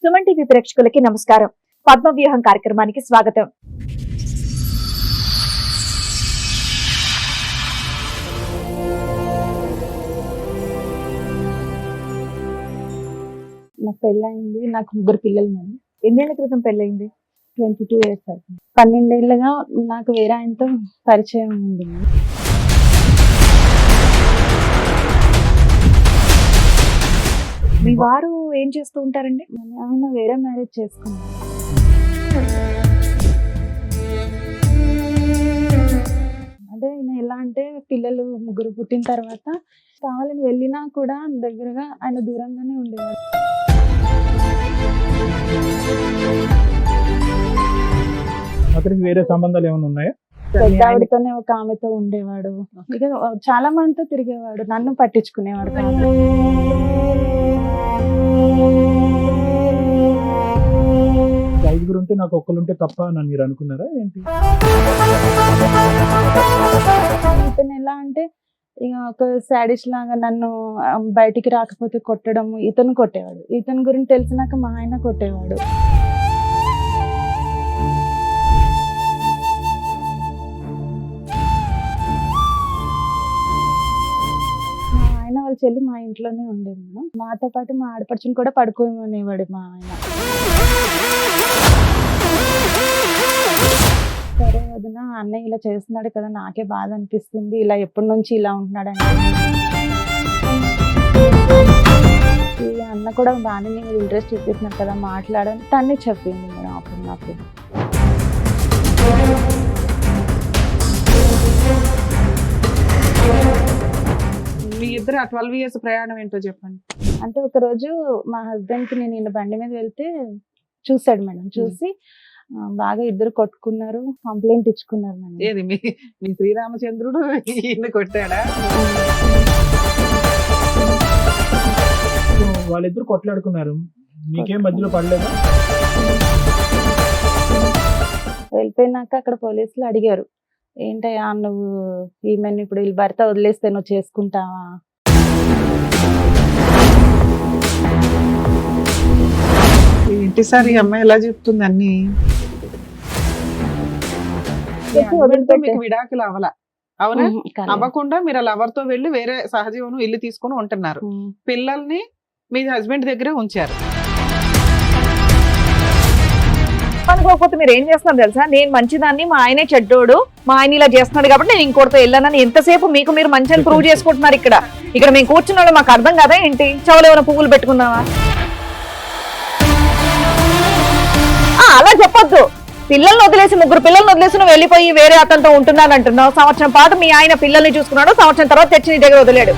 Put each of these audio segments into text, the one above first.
Suman TV ప్రేక్షకులకి నమస్కారం. పద్మవ్యూహం కార్యక్రమానికి స్వాగతం. నాకు పెళ్ళయింది. నాకు 3 పిల్లలు. మేడం ఎన్నేళ్ల క్రితం పెళ్ళయింది? 22 ఇయర్స్ అవుతుంది. 12 ఏళ్ళుగా నాకు వేరే ఆయనతో పరిచయం ఉంది. మీ వారు ఏం చేస్తూ ఉంటారండి? ఆయన వేరే మ్యారేజ్ చేసుకున్నారు. అంటే ఆయన ఎలా అంటే పిల్లలు 3 పుట్టిన తర్వాత కావాలని వెళ్ళినా కూడా దగ్గరగా ఆయన దూరంగానే ఉండేవాడు. అతనికి వేరే సంబంధాలు ఏమైనా ఉన్నాయా? పెద్ద ఆవిడతోనే ఒక ఆమెతో ఉండేవాడు. ఇక చాలా మందితో తిరిగేవాడు. నన్ను పట్టించుకునేవాడు కాదు. ఐదుగురు ఉంటే నాకు ఒక్కరుంటే తప్ప అని మీరు అనుకున్నారా ఏంటి? ఇతను ఎలా అంటే ఇక ఒక సాడిస్ట్ లాగా నన్ను బయటికి రాకపోతే కొట్టడం, ఇతను కొట్టేవాడు. ఇతని గురించి తెలిసినాక మా ఆయన కొట్టేవాడు. మా ఆయన వాళ్ళ చెల్లి మా ఇంట్లోనే ఉండేది. మేడం మాతో పాటు మా ఆడపడుచుని కూడా పడుకోమనేవాడు మా ఆయన. సరే వదిన, అన్నయ్య ఇలా చేస్తున్నాడు కదా, నాకే బాధ అనిపిస్తుంది, ఇలా ఎప్పటి నుంచి ఇలా ఉంటున్నాడంటే. ఈ అన్న కూడా బాగానే నేను ఇంట్రెస్ట్ చూపిస్తున్నాను కదా మాట్లాడని తన్ని చెప్పింది మేడం అప్పుడు నాకు. మీ ఇద్దరు ఆ 12 ఇయర్స్ ప్రయాణం ఏంటో చెప్పండి. అంటే ఒక రోజు మా హస్బెండ్ కి నేను ఈయన బండి మీద వెళ్తే చూసాడు మేడం. చూసి బాగా ఇద్దరు కొట్టుకున్నారు, కంప్లైంట్ ఇచ్చుకున్నారు మేడం. ఏది మీ శ్రీరామచంద్రుడు ఈయన కొట్టాడా? వాళ్ళిద్దరు కొట్లాడుకున్నారు, మీకేం మధ్యలో పడలేదా? వెళ్ళిపోయినాక అక్కడ పోలీసులు అడిగారు, ఏంటయ్యా నువ్వు ఈమెను ఇప్పుడు వీళ్ళ భర్త వదిలేస్తే నువ్వు చేసుకుంటావా? ఏంటి సార్ ఈ అమ్మాయి ఎలా చెప్తుంది అన్ని? మీకు విడాకులు అవలా? అవునా? అవ్వకుండా మీరు ఆ లవర్ తో వెళ్ళి వేరే సహజీవనం ఇల్లు తీసుకొని ఉంటున్నారు. పిల్లల్ని మీ హస్బెండ్ దగ్గరే ఉంచారు. అనుకోకపోతే మీరు ఏం చేస్తున్నారు తెలుసా? నేను మంచిదాన్ని, మా ఆయనే చెడ్డోడు, మా ఆయన ఇలా చేస్తున్నాడు కాబట్టి నేను ఇంకోటితో వెళ్ళానని ఎంతసేపు మీకు మీరు మంచి అని ప్రూవ్ చేసుకుంటున్నారు. ఇక్కడ మేము కూర్చున్నాడు మాకు అర్థం కదా ఏంటి? చెవులు ఏమైనా పువ్వులు పెట్టుకున్నావా? అలా చెప్పొద్దు. పిల్లల్ని వదిలేసి 3 పిల్లల్ని వదిలేసి నువ్వు వెళ్ళిపోయి వేరే అతనితో ఉంటున్నాను అంటున్నావు. సంవత్సరం పాటు మీ ఆయన పిల్లల్ని చూసుకున్నాడు, సంవత్సరం తర్వాత తెచ్చి నీ దగ్గర వదిలేడు.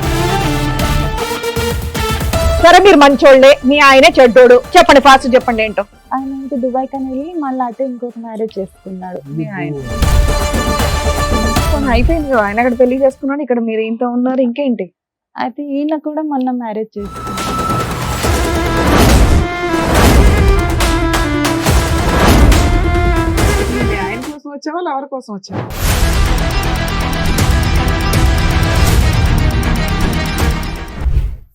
సరే మీరు మంచోళ్ళే, మీ ఆయనే చెడ్డోడు, చెప్పండి ఫాస్ట్ చెప్పండి ఏంటో. ఆయన ఇంటి దుబాయ్ కని వెళ్ళి మళ్ళీ అటు ఇంకొక మ్యారేజ్ చేసుకున్నాడు. మీ ఆయన అయిపోయింది కదా, ఆయన అక్కడ పెళ్లి చేసుకున్నాడు, ఇక్కడ మీరు ఇంత ఉన్నారు, ఇంకేంటి? అయితే ఈయన కూడా మొన్న మ్యారేజ్ చేసుకున్నాడు. మీ ఆయన కోసం వచ్చావా లవర్ కోసం వచ్చావా?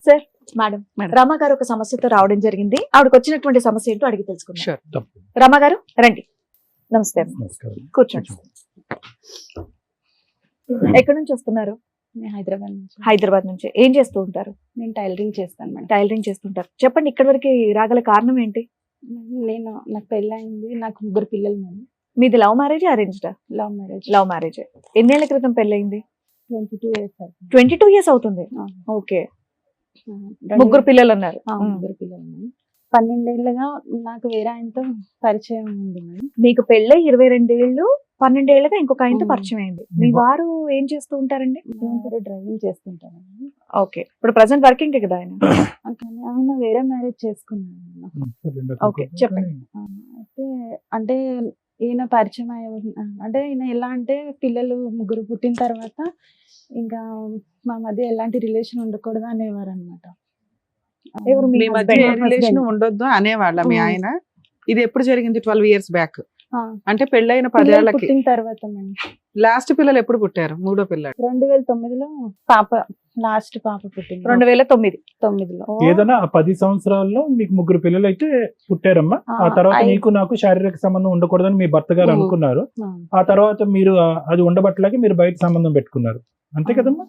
సార్ మేడం, రమ గారు ఒక సమస్యతో రావడం జరిగింది. ఆవిడకి వచ్చినటువంటి సమస్య ఏంటో అడిగి తెలుసుకుందాం. Sure. రమ గారు రండి. నమస్తే. నమస్కారం. కూర్చోండి. ఎక్కడి నుంచి వస్తున్నారు? నేను హైదరాబాద్ నుంచి. హైదరాబాద్ నుంచి. ఏం చేస్తూ ఉంటారు? నేను టైలరింగ్ చేస్తాను మేడం. టైలరింగ్ చేస్తుంటారు. చెప్పండి, ఇక్కడి వరకు రాగల కారణం ఏంటి? నాకు పెళ్ళయింది. నాకు 3 పిల్లలు మేడం. మీది లవ్ మ్యారేజ్, అరేంజ్డా? Love marriage. Love marriage. ఎన్నేళ్ల క్రితం పెళ్ళయింది? 22 ఇయర్స్ అవుతుంది. 22 ఇయర్స్ అవుతుంది. ఓకే. 3 పిల్లలు అన్నారు. 3 పిల్లలు మేడం. 12 ఏళ్ళుగా నాకు వేరే ఆయనతో పరిచయం ఉంది మేడం. మీకు పెళ్ళై 22 ఏళ్ళు, 12 ఏళ్ళగా ఇంకొక ఆయనతో పరిచయం అయింది. మీ వారు ఏం చేస్తూ ఉంటారండి? డ్రైవింగ్ చేస్తుంటాను. ఓకే. ఇప్పుడు ప్రెసెంట్ వర్కింగ్ కదా ఆయన? కానీ ఆయన వేరే మ్యారేజ్ చేసుకున్నాడు. ఓకే, చెప్పండి. అయితే అంటే ఈయన పరిచయం అంటే ఈయన ఎలా అంటే పిల్లలు 3 పుట్టిన తర్వాత ఇంకా మా మధ్య ఎలాంటి రిలేషన్ ఉండకూడదు అనేవారు అనమాట. ఎవరు? మీ మధ్య రిలేషన్ ఉండొద్దు అనేవాళ్ళ మీ ఆయన? ఇది ఎప్పుడు జరిగింది? 12 ఇయర్స్ బ్యాక్. అంటే పెళ్ళైన 10 ఏళ్ళకి పుట్టిన తర్వాత లాస్ట్ పిల్లలు ఎప్పుడు పుట్టారు? 3వ పిల్లడు 2009లో పాప లాస్ట్ పాప పుట్టింది 2009. 9లో. ఏదైనా ఆ 10 సంవత్సరాల్లో మీకు 3 పిల్లలు అయితే పుట్టారమ్మా. ఆ తర్వాత నీకు నాకు శారీరక సంబంధం ఉండకూడదని మీ భర్త గారు అనుకున్నారు. ఆ తర్వాత మీరు అది ఉండబట్టలేక మీరు బయట సంబంధం పెట్టుకున్నారు, అంతే కదమ్మా?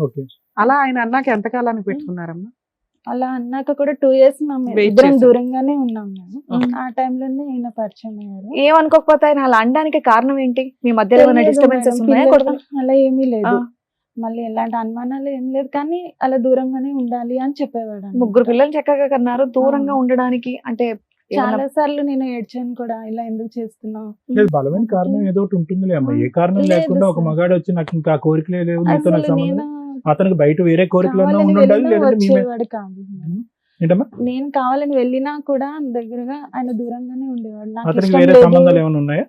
ఓకే. అలా ఆయన అన్నాక ఎంత కాలానికి పెట్టుకున్నారమ్మా? అలా అన్నాక కూడా 2 years మేము Wait ఇద్దరం చేశారు. దూరంగానే ఉన్నాం మేము. ఆ టైంలోనే ఈయన పరిచయం అయ్యారు. ఏమనుకోకపోతే ఆయన అలా అనడానికి కారణం ఏంటి? మీ మధ్యలో ఏమైనా తెలియదు డిస్టర్బెన్సెస్ మేడం, ఉన్నాయా? పిల్లలు కొడుకు అలా ఏమీ లేదు. మళ్ళీ ఎలాంటి అనుమానాలు ఏం లేదు, కానీ అలా దూరంగానే ఉండాలి అని చెప్పేవాడు అన్నమాట. 3 పిల్లలు చక్కగా కన్నారు, దూరంగా ఉండడానికి అంటే చాలా సార్లు నేను ఏడ్చాను కూడా, ఇలా ఎందుకు చేస్తున్నావు. లేదు, బలమైన కారణం ఏదో ఒకటి ఉంటుందిలే అమ్మా. ఏ కారణం లేదు లేకుండా ఒక సార్. మగాడు వచ్చి నాకు ఇంకా కోరికలే లేవు, నీతో నాకు అసలు సంబంధం, నేను అతనికి బయట వేరే కోరికలన్నా కావాలని ఉండాలి, వెళ్ళినా లేదంటే మేమే. వచ్చేవాడు కాదు మేడం. ఏంటమ్మా? నేను కావాలని వెళ్ళినా కూడా దగ్గరగా ఆయన దూరంగానే ఉండేవాడు. నాకు అతనికి ఇష్టం వేరే లేదు సంబంధాలు ఏమైనా ఉన్నాయా?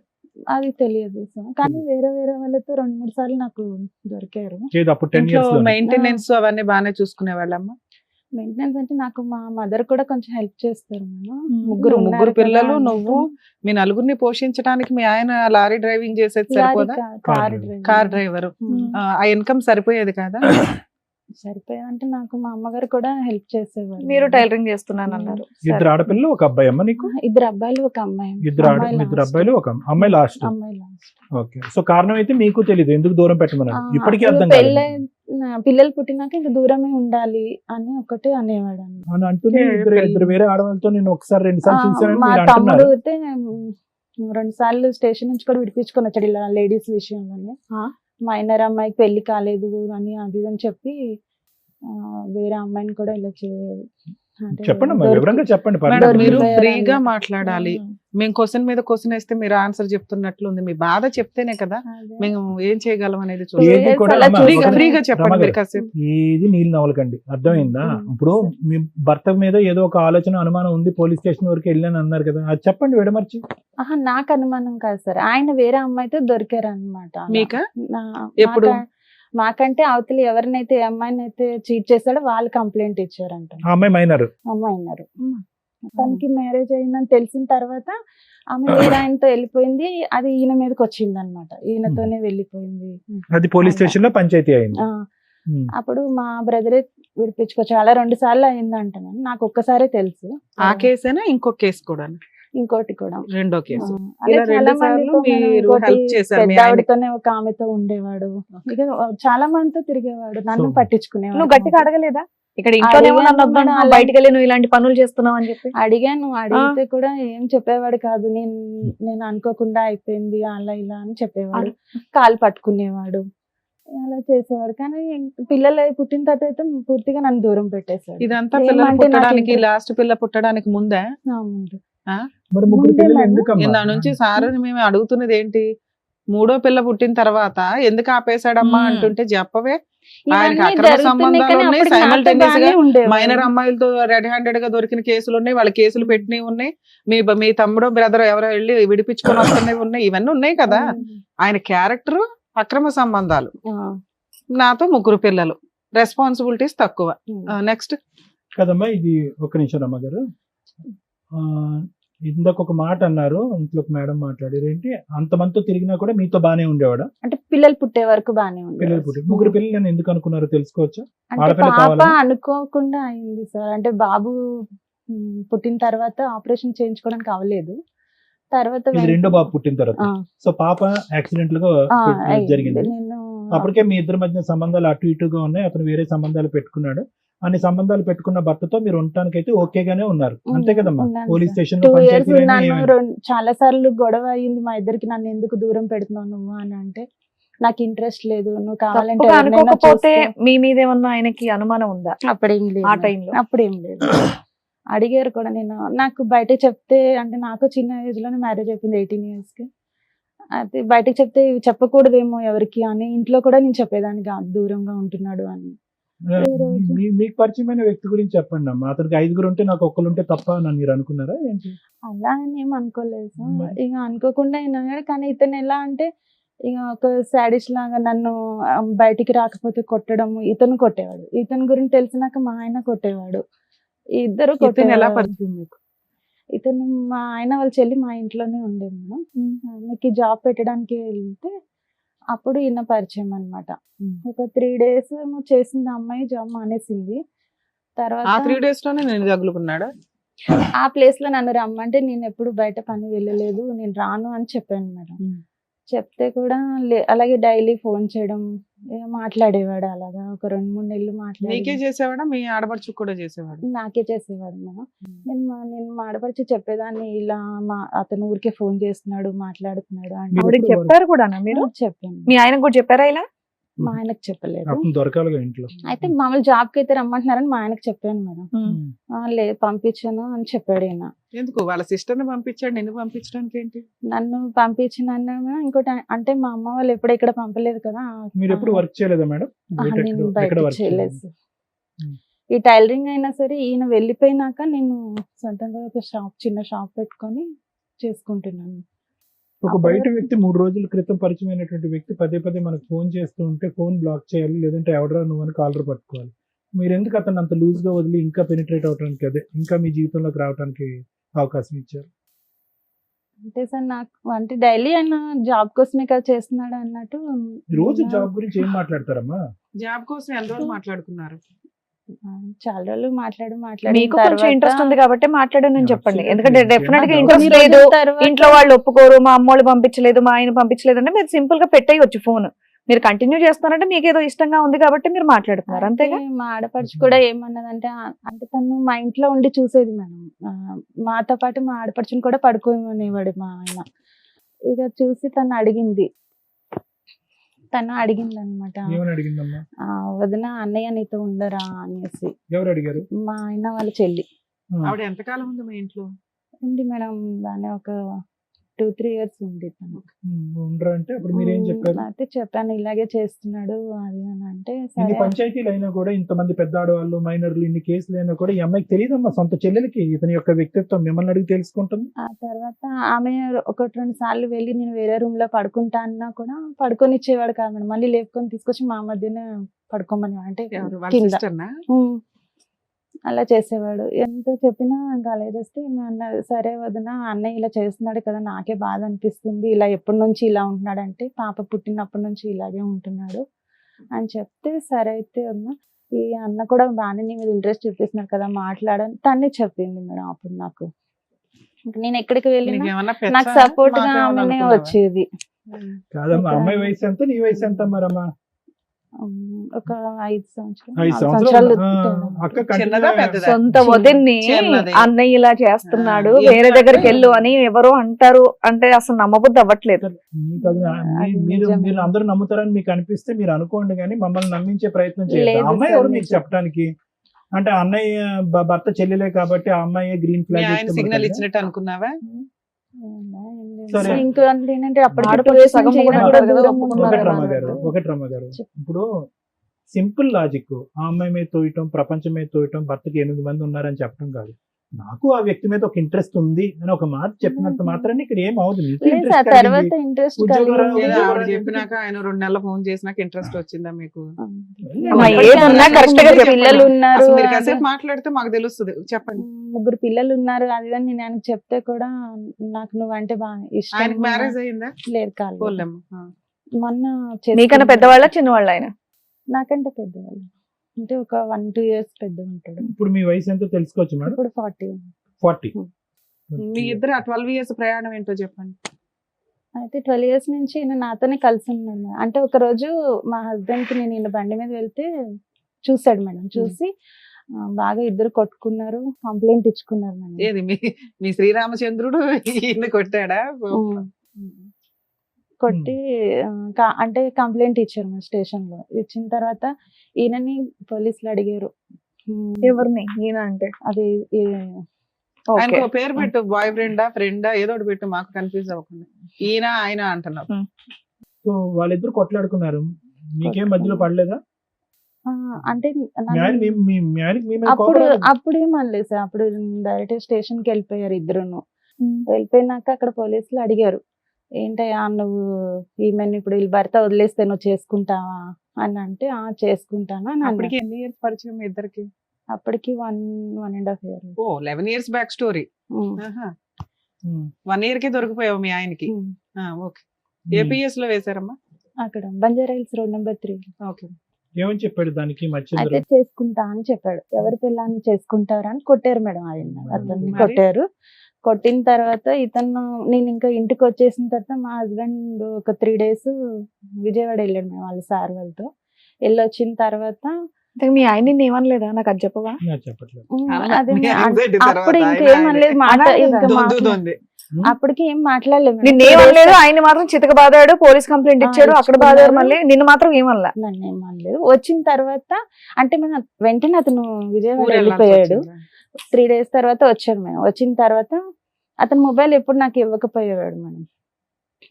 అది తెలియదు సార్, కానీ వేరే వేరే వాళ్ళతో 2-3 సార్లు నాకు దొరికారు. లేదు, అప్పుడు 10 ఇంట్లో years లో. మెయింటెనెన్స్ అవన్నీ బాగానే చూసుకునే వాళ్ళమ్మా? మెయింటెనెన్స్ అంటే నాకు మా మదర్ కూడా కొంచెం హెల్ప్ చేస్తారు మేడం. ముగ్గురు ఉన్నారు కదా పిల్లలు, అన్నట్టు. నువ్వు, మీ నలుగురిని పోషించడానికి మీ ఆయన లారీ డ్రైవింగ్ చేసేది లారీ సరిపోదా? Car car driver. ఆ ఇన్కమ్ సరిపోయేది కదా? సరిపోయాదంటే నాకు మా అమ్మగారు కూడా హెల్ప్ చేసేవారు. మీరు టైలరింగ్ చేస్తున్నాను అన్నారు. ఇద్దరు ఆడపిల్లలు ఒక అబ్బాయి అమ్మ నీకు? 2 అబ్బాయిలు 1 అమ్మాయి. ఇద్దరు అమ్మాయి అబ్బాయిలు ఒక అమ్మాయి లాస్ట్. అమ్మాయి లాస్ట్. ఓకే. సో కారణం అయితే మీకు తెలియదు ఎందుకు దూరం పెట్టమన్నారు, ఇప్పటికీ అర్థం పిల్లలు పుట్టినాక ఇంకా దూరమే ఉండాలి అని ఒకటే అనేవాడు అన్నమాట. అని అంటూనే ఇద్దరు వేరే ఆడవాళ్ళతో నేను ఒకసారి 2 సార్లు చూసానని మా మీరు తమ్ముడు అంటున్నారు. అయితే 2 సార్లు స్టేషన్ నుంచి కూడా విడిపించుకొని వచ్చాడు ఇలా లేడీస్ విషయంలోనే. మైనర్ అమ్మాయికి పెళ్లి కాలేదు అని అది అని చెప్పి వేరే అమ్మాయిని కూడా ఇలా చెప్పండి అమ్మా, వివరంగా చెప్పండి. మేడం, పర్లేదు. మీరు దొరికిపోయారు ఫ్రీగా అని. మాట్లాడాలి. మేము క్వశ్చన్ మీద క్వశ్చన్ వేస్తే మీరు ఆన్సర్ చెప్తున్నట్లు ఉంది. మీ బాధ చెప్తేనే కదా మేము ఏం చేయగలం అనేది ఏది కూడా అలా అమ్మా, చూసి ఒక ఫ్రీగా నిమిషం, చెప్పండి మీరు రమగారు, కాసేపు. ఏది నీళ్ళు నవ్వలకండి, అర్థమైందా? ఇప్పుడు మీ భర్త మీద ఏదో ఒక ఆలోచన అనుమానం ఉంది, పోలీస్ స్టేషన్ వరకు వెళ్ళాను అన్నారు కదా, అది చెప్పండి విడమర్చి. నాకు అనుమానం కాదు సార్, ఆయన వేరే అమ్మాయితో దొరికారు అనమాట. మీకా? ఎప్పుడు? మాకంటే అవతలి ఎవరినైతే ఏ అమ్మాయిని అయితే చీట్ చేశాడో వాళ్ళు కంప్లైంట్ ఇచ్చారంట. ఆ అమ్మాయి మైనర్. అమ్మాయి అన్నారు. తనకి మ్యారేజ్ అయిందని తెలిసిన తర్వాత ఆమె వేరే ఆయనతో వెళ్ళిపోయింది. అది ఈయన మీదకి వచ్చింది అనమాట, ఈయనతోనే వెళ్ళిపోయింది. అది పోలీస్ స్టేషన్ లో పంచాయతీ అయింది. అప్పుడు మా బ్రదరే విడిపించుకోవచ్చు, అలా 2 సార్లు అయిందంట. నాకు ఒక్కసారే తెలుసు. ఆ కేసేనా ఇంకొక కేసు కూడా? ఇంకోటి కూడా రెండో కేసు. అదే ఇలా చాలా 2 సార్లు మందితో మీరు ఇంకోటి help చేశారు మీ పెద్ద ఆయనకి. ఆవిడతోనే ఒక ఆమెతో ఉండేవాడు. ఇక చాలా మందితో తిరిగేవాడు, నన్ను పట్టించుకునేవాడు. నువ్వు గట్టిగా అడగలేదా? ఇక్కడ ఇంట్లోనేమో నన్ను వద్దన్నా, బయటకు వెళ్ళి నువ్వు ఇలాంటి పనులు చేస్తున్నావు అని చెప్పి అడిగాను. అడిగితే కూడా ఏం చెప్పేవాడు కాదు. నేను అనుకోకుండా అయిపోయింది అలా ఇలా అని చెప్పేవాడు. కాలు పట్టుకునేవాడు, అలా చేసేవాడు. కానీ పిల్లలు పుట్టిన తర్వాత అయితే పూర్తిగా నన్ను దూరం పెట్టేశాడు. ఇదంతా పిల్లలు ఏమంటే నాకు పుట్టడానికి, interest- లాస్ట్ పిల్ల పుట్టడానికి ముందే? ముందు మరి 3 ముందే పిల్లలు మేడం. ఎందుకమ్మా? నిన్న నుంచి సార్ మేము అడుగుతున్నది ఏంటి, 3వ పిల్ల పుట్టిన తర్వాత ఎందుకు ఆపేశాడమ్మా అంటుంటే చెప్పవే. ఆయనకి ఇవన్నీ అక్రమ జరుగుతున్నాయి, సంబంధాలు కానీ ఉన్నాయి, అప్పటికి నాతో simultaneous గా బాగానే ఉండేవాడు. మైనర్ అమ్మాయిలతో రెడ్ హ్యాండెడ్ గా దొరికిన కేసులు ఉన్నాయి, వాళ్ళ కేసులు పెట్టినవి ఉన్నాయి, మీ తమ్ముడు బ్రదర్ ఎవరో వెళ్ళి విడిపించుకొని వస్తున్నవి ఉన్నాయి, ఇవన్నీ ఉన్నాయి కదా. ఆయన క్యారెక్టర్ అక్రమ సంబంధాలు, నాతో 3 పిల్లలు, రెస్పాన్సిబిలిటీస్ తక్కువ. నెక్స్ట్ కదమ్మా, ఇది ఒక నిమిషం రమ్మగారు. ఇందాక ఒక మాట అన్నారు, ఇంట్లోకి మేడం మాట్లాడారు ఏంటి, అంతమందితో తిరిగినా కూడా మీతో బానే ఉండేవాడా? అంటే పిల్లలు పుట్టే వరకు బానే పిల్లలు పుట్టి 3 పిల్లలు నేను ఎందుకు అనుకున్నారో తెలుసుకోవచ్చా? అంటే ఆడపిల్ల పాప కావాలా? అనుకోకుండా అయింది సార్. అంటే బాబు పుట్టిన తర్వాత ఆపరేషన్ చేయించుకోవడానికి అవ్వలేదు. తర్వాత ఇది రెండో బాబు పుట్టిన తర్వాత. సో పాప యాక్సిడెంట్ గా జరిగింది. నేను అప్పటికే మీ ఇద్దరి మధ్య సంబంధాలు అటు ఇటుగా ఉన్నాయి, అతను వేరే సంబంధాలు పెట్టుకున్నాడు. అన్ని సంబంధాలు పెట్టుకున్న భర్తతో మీరు ఉండటానికి అయితే ఓకేగానే ఉన్నారు, అంతే కదమ్మా? ఉన్నాను పోలీస్ సార్. స్టేషన్ 2 years ఉన్నాను. చాలా సార్లు గొడవ అయింది మా ఇద్దరికి. నన్ను ఎందుకు దూరం పెడుతున్నావు నువ్వు అని అంటే, నాకు ఇంట్రెస్ట్ లేదు, నువ్వు కావాలంటే తప్పుగా ఎవరినైనా అనుకోకపోతే చూసుకో. మీ మీద ఏమన్నా ఆయనకి అనుమానం ఉందా అప్పుడేం లేదు, ఆ టైంలో? అప్పుడేం లేదు. అడిగారు కూడా. నేను నాకు బయట చెప్తే, అంటే నాకు చిన్న ఏజ్ లోనే మ్యారేజ్ అయిపోయింది, 18 years కి. అయితే బయటకు చెప్తే చెప్పకూడదేమో ఎవరికి అని ఇంట్లో కూడా నేను చెప్పేదాన్ని కాదు, దూరంగా ఉంటున్నాడు అని. మీకు పరిచయమైన వ్యక్తి గురించి చెప్పండి అమ్మా. అతనికి 5 ఉంటే నాకు ఒక్కరు ఉంటే తప్ప అని మీరు అనుకున్నారా ఏంటి? అలా అని ఏం అనుకోలేదు సార్. మరి? ఇక అనుకోకుండా అయినా, కానీ ఇతను ఎలా అంటే ఇక ఒక సాడిస్ట్ లాగా నన్ను బయటికి రాకపోతే కొట్టడం, ఇతను కొట్టేవాడు. ఇతని గురించి తెలిసినాక మా ఆయన కొట్టేవాడు. ఇద్దరు ఇతను ఎలా కొట్టేవారు. పరిచయం మీకు? ఇతను మా ఆయన వాళ్ళ చెల్లి మా ఇంట్లోనే ఉండేది మేడం. ఆమెకి జాబ్ పెట్టడానికి వెళ్తే అప్పుడు ఈయన పరిచయం అన్నమాట. ఉమ్. ఒక 3 days ఏమో చేసింది ఆ అమ్మాయి, జాబ్ మానేసింది. ఆ తర్వాత 3 days లోనే నేను తగులుకున్నాడా? ఆ ప్లేస్ లో నన్ను రమ్మంటే నేను ఎప్పుడు బయట పని వెళ్ళలేదు, నేను రాను అని చెప్పాను మేడం. ఉమ్. చెప్తే కూడా అలాగే డైలీ ఫోన్ చేయడం, మాట్లాడేవాడు. అలాగా ఒక 2-3 నెలలు నీకే మాట్లాడి చేసేవాడా మీ ఆడపడుచుకు కూడా చేసేవాడు? నాకే చేసేవాడు మేడం. నేను మాడపరిచి చెప్పేదాన్ని, ఇలా అతను ఊరికే ఫోన్ చేస్తున్నాడు, మాట్లాడుతున్నాడు అంటే ఆవిడకి చెప్పారు కూడా మీరు? చెప్పాను. మీ ఆయనకు కూడా చెప్పారా ఇలా? మా ఆయనకు చెప్పలేదు. అప్పుడు దొరకాలిగా ఇంట్లో. అయితే మామూలు జాబ్ కి అయితే రమ్మంటున్నారని మా ఆయనకు చెప్పాను మేడం. లేదు పంపించాను అని చెప్పాడు ఈయన. ఎందుకు వాళ్ళ సిస్టర్ ని పంపించాడు, నిన్ను పంపించడానికి ఏంటి? నన్ను పంపించిన ఇంకోటి అంటే మా అమ్మ వాళ్ళు ఎప్పుడు ఇక్కడ పంపలేదు కదా. మీరు ఎప్పుడు వర్క్ చేయలేదా మేడం? నేను బయట చేయలేదు. ఉమ్. ఈ టైలరింగ్ అయినా సరే ఈయన వెళ్ళిపోయినాక నేను సొంతంగా ఒక చిన్న షాప్ పెట్టుకొని చేసుకుంటున్నాను. ఒక బయట వ్యక్తి 3 రోజుల క్రితం పరిచయం అయినటువంటి వ్యక్తి పదే పదే మనకు ఫోన్ చేస్తూ ఉంటే ఫోన్ బ్లాక్ చేయాలి, లేదంటే ఎవడరా నువ్వు అని కాలర్ పట్టుకోవాలి. మీరు ఎందుకు అతను అంత లూజ్ గా వదిలి ఇంకా పెనిట్రేట్ అవడానికి, అదే ఇంకా మీ జీవితంలోకి రావడానికి అవకాశం ఇచ్చారు? అంటే సార్ నాకు అంటే డైలీ ఆయన జాబ్ కోసమే కదా చేస్తున్నాడు అన్నట్టు. రోజు జాబ్ గురించి ఏం మాట్లాడతారమ్మా? జాబ్ కోసం ఎన్ని రోజులు మాట్లాడుకున్నారు? చాలా రోజులు మాట్లాడి మీకు కొంచెం ఇంట్రెస్ట్ ఉంది కాబట్టి మాట్లాడానని చెప్పండి. Absolutely. ఎందుకంటే డెఫినెట్ గా Yeah. ఇంట్రెస్ట్ లేదు, ఇంట్లో వాళ్ళు ఒప్పుకోరు, మా అమ్మోళ్ళు పంపించలేదు, మా ఆయన పంపించలేదు అంటే మీరు సింపుల్ గా పెట్టేయచ్చు ఫోన్. మీరు కంటిన్యూ చేస్తున్నారంటే మీకు ఏదో ఇష్టంగా ఉంది కాబట్టి మీరు మాట్లాడుతున్నారు, అంతేగా? మా ఆడపడుచు కూడా ఏమన్నదంటే అంటే తను మా ఇంట్లో ఉండి చూసేది మేడం. మాతో పాటు మా ఆడపడుచుని కూడా పడుకోమనేవాడు మా ఆయన. ఇక చూసి తను అడిగింది అనమాట, ఏమని అడిగిందమ్మా? వదిన అన్నయ్య నీతో ఉండరా అనేసి. ఎవరు అడిగారు? మా ఆయన వాళ్ళ చెల్లి ఆవిడ ఎంతకాలం ఉంది మీ ఇంట్లో? ఉంది మేడం, బాగానే ఒక 2-3 years ఉంది తను. ఉండరా అంటే అప్పుడు మీరేం చెప్పారు? అయితే చెప్పాను ఇలాగే చేస్తున్నాడు అది అని అంటే ఇన్ని సరే. పంచాయతీలు అయినా కూడా, ఇంతమంది పెద్ద ఆడవాళ్ళు మైనర్లు ఇన్ని కేసులు అయినా కూడా ఈ అమ్మాయికి తెలియదమ్మా, సొంత చెల్లెలకి ఇతని యొక్క వ్యక్తిత్వం మిమ్మల్ని అడిగి తెలుసుకుంటుంది. ఆ తర్వాత ఆమె 1-2 సార్లు వెళ్ళి నేను వేరే రూమ్ లో పడుకుంటా అన్నా కూడా పడుకొని ఇచ్చేవాడు కాదు మేడం. మళ్ళీ లేపుకొని తీసుకొచ్చి మా మధ్యనే పడుకోమని అంటే ఎవరు? వాళ్ళ కింద. సిస్టర్నా? అలా చేసేవాడు. ఎంత చెప్పినా ఇంకా అలా చేస్తే ఈమె అన్నది, సరే వదిన అన్నయ్య ఇలా చేస్తున్నాడు కదా, నాకే బాధ అనిపిస్తుంది, ఇలా ఎప్పటి నుంచి ఇలా ఉంటున్నాడు అంటే పాప పుట్టినప్పటి నుంచి ఇలాగే ఉంటున్నాడు అని చెప్తే, సరే అయితే వదిన ఈ అన్న కూడా బాగానే నీ మీద ఇంట్రెస్ట్ చూపిస్తున్నాడు కదా మాట్లాడని తనే చెప్పింది మేడం. అప్పుడు నాకు ఇంక నేను ఎక్కడికి వెళ్ళినా నీకేమన్నా నాకు పెచ్చా? సపోర్ట్ గా మాకేమన్నా ఆమెనే అనుకున్నావా? వచ్చేది. కాదమ్మా, అమ్మాయి వయసు ఎంత, నీ వయసు ఎంత మరమ్మా? ఒక 5 సంవత్సరాలు 5 4 సంవత్సరాలు. సంవత్సరాలు అక్క చిన్నదా పెద్దదా? సొంత వదిన్ని చిన్నది. అన్నయ్య ఇలా చేస్తున్నాడు, ఆ, వేరే ఎందుకంటే- దగ్గరికి వెళ్ళు అని ఎవరో అంటారు అంటే అసలు నమ్మబుద్ధి అవ్వట్లేదు. మీకు అది అది మీరు నిజమే. మీరు అందరూ నమ్ముతారని మీకు అనిపిస్తే మీరు అనుకోండి, కానీ మమ్మల్ని నమ్మించే ప్రయత్నం చేయాలి. లేదు అమ్మాయి సార్, ఎవరు మీకు నిజం. చెప్పడానికి? అంటే అన్నయ్య భర్త చెల్లెలే కాబట్టి ఆ అమ్మాయి గ్రీన్ మీ ఆయన సిగ్నల్ ఫ్లాగ్ ఇచ్చినట్టు అనుకున్నావా? సరే. ఇంకా ఏంటంటే అప్పటికి ఆడపడుచు 2 years సగం నుంచి ఈయన కూడా కూడా కదా దూరం ఒప్పుకున్నారు ఉన్నారు ఒకటి కదా. కదా. ఒకటి రమ్మగారు, చెప్పు. ఇప్పుడు సింపుల్ లాజిక్ ఆ అమ్మాయి మీద తోయటం, ప్రపంచం మీద తోయటం, భర్తకి 8 మంది ఉన్నారని చెప్పడం కాదు. నాకు ఆ వ్యక్తి మీద ఒక ఇంట్రెస్ట్ ఉంది అని ఒక మాట చెప్పినంత మాత్రాన్ని ఇక్కడ ఏం అవదు. మీకు లేదు interest సార్, కలిగింది. తర్వాత ఇంట్రెస్ట్ ఉద్యోగం లేదా ఆవిడ ఎందుకు? చెప్పినాక ఆయన 2 నెలలు ఫోన్ చేసినాక ఇంట్రెస్ట్ వచ్చిందా మీకు? అమ్మా, ఏదున్నా correct గా చెప్పండి. పిల్లలు ఉన్నారు, అసలు మీరు కాసేపు మాట్లాడితే మాకు తెలుస్తుంది. చెప్పండి. 3 పిల్లలు ఉన్నారు అది అని నేను ఆయనకు చెప్తే కూడా నాకు నువ్వంటే బాగా ఇష్టం. ఆయనకి మ్యారేజ్ అయిందా? లేదు కాలేదు. పోలేమ్మా. మొన్న మీకన్నా చేసుకున్నాడు. పెద్దవాళ్ళ చిన్నవాళ్ళ ఆయన? నాకంటే పెద్దవాళ్ళు అంటే ఒక 1-2 years పెద్ద ఉంటాడు. ఇప్పుడు మీ వయసు ఎంతో తెలుసుకోవచ్చు మేడం? ఇప్పుడు 40. 40. మీ ఇద్దరు ఆ 12 years ప్రయాణం ఏంటో చెప్పండి. అయితే 12 years నుంచి ఈయన నాతోనే కలిసి ఉన్నాను. అంటే ఒక రోజు మా హస్బెండ్ కి నేను ఈయన బండి మీద వెళ్తే చూసాడు మేడం. చూసి బాగా ఇద్దరు కొట్టుకున్నారు, కంప్లైంట్ ఇచ్చుకున్నారు మేడం. ఏది మీ శ్రీరామచంద్రుడు ఈయన కొట్టాడా? కొట్టి అంటే కంప్లైంట్ ఇచ్చారు మా స్టేషన్ లో. ఇచ్చిన తర్వాత ఈయనని పోలీసులు అడిగారు. ఎవరిని? ఈయన అంటే అది ఓకే. ఆయనకు ఒక పేరు పెట్టు, బాయ్ ఫ్రెండా ఫ్రెండా ఏదో ఒకటి పెట్టు, మాకు కన్ఫ్యూజ్ అవ్వకుండా. ఈయన ఆయన అంటున్నావు. సో వాళ్ళిద్దరు కొట్లాడుకున్నారు, మీకేం మధ్యలో పడలేదా? అంటే మీ ఆయన మీ ఆయనకి మీ మీద అప్పుడు కోపం రాలేదా? అప్పుడు ఏమనలేదు సార్. అప్పుడు డైరెక్ట్ స్టేషన్ కి వెళ్ళిపోయారు ఇద్దరును. వెళ్ళిపోయినాక అక్కడ పోలీసులు అడిగారు, ఏంటయ్యా నువ్వు ఈమెను ఇప్పుడు వీళ్ళ భర్త వదిలేస్తే నువ్వు చేసుకుంటావా అని అంటే, చేసుకుంటాను అని అన్నాడు. అప్పటికి ఎన్ని ఇయర్స్ పరిచయం మీ ఇద్దరికి? అప్పటికి 1.5 year. ఓ 11 years బ్యాక్ స్టోరీ. 1 year కి దొరికిపోయావు మీ ఆయనకి. ఓకే. ఏ పిఎస్ లో వేశారమ్మా? అక్కడ Banjara hills road number 3. Okay. ఏమని చెప్పాడు దానికి అయితే మచ్చింద్ర? చేసుకుంటా అని చెప్పాడు. ఎవరి పిల్లని చేసుకుంటారా అని కొట్టారు మేడం ఆయన, అతన్ని మరి? కొట్టారు. కొట్టిన తర్వాత ఇతను, నేను ఇంకా ఇంటికి వచ్చేసిన తర్వాత మా హస్బెండ్ ఒక 3 days విజయవాడ వెళ్ళాడు మేము వాళ్ళ సార్ వాళ్ళతో. వెళ్ళొచ్చిన తర్వాత అంటే మీ ఆయన నిన్ను ఏమనలేదా? నాకు అది చెప్పవా? నాకు చెప్పట్లేదు. అదే మీ anxiety తర్వాత అప్పుడు ఆయన ఇంకేమనలేదు, అనాలి కదా. ఇంకా దొందుతోంది. అప్పటికి ఏం మాట్లాడలేదు మేడం. నిన్నేమనలేదు, ఆయన మాత్రం చితక బాదాడు, పోలీస్ కంప్లైంట్ ఇచ్చాడు, అక్కడ ఇచ్చుకున్నారు. బాదాడు, మళ్ళీ నిన్ను మాత్రం ఏమనలా. నన్ను ఏం అనలేదు. వచ్చిన తర్వాత అంటే మేము వెంటనే అతను విజయవాడ ఊరు వెళ్ళాల్సి వెళ్ళిపోయాడు. వచ్చిందా? 3 days తర్వాత వచ్చాడు మేడం. వచ్చిన తర్వాత అతను మొబైల్ ఎప్పుడు నాకు ఇవ్వకపోయేవాడు మేడం.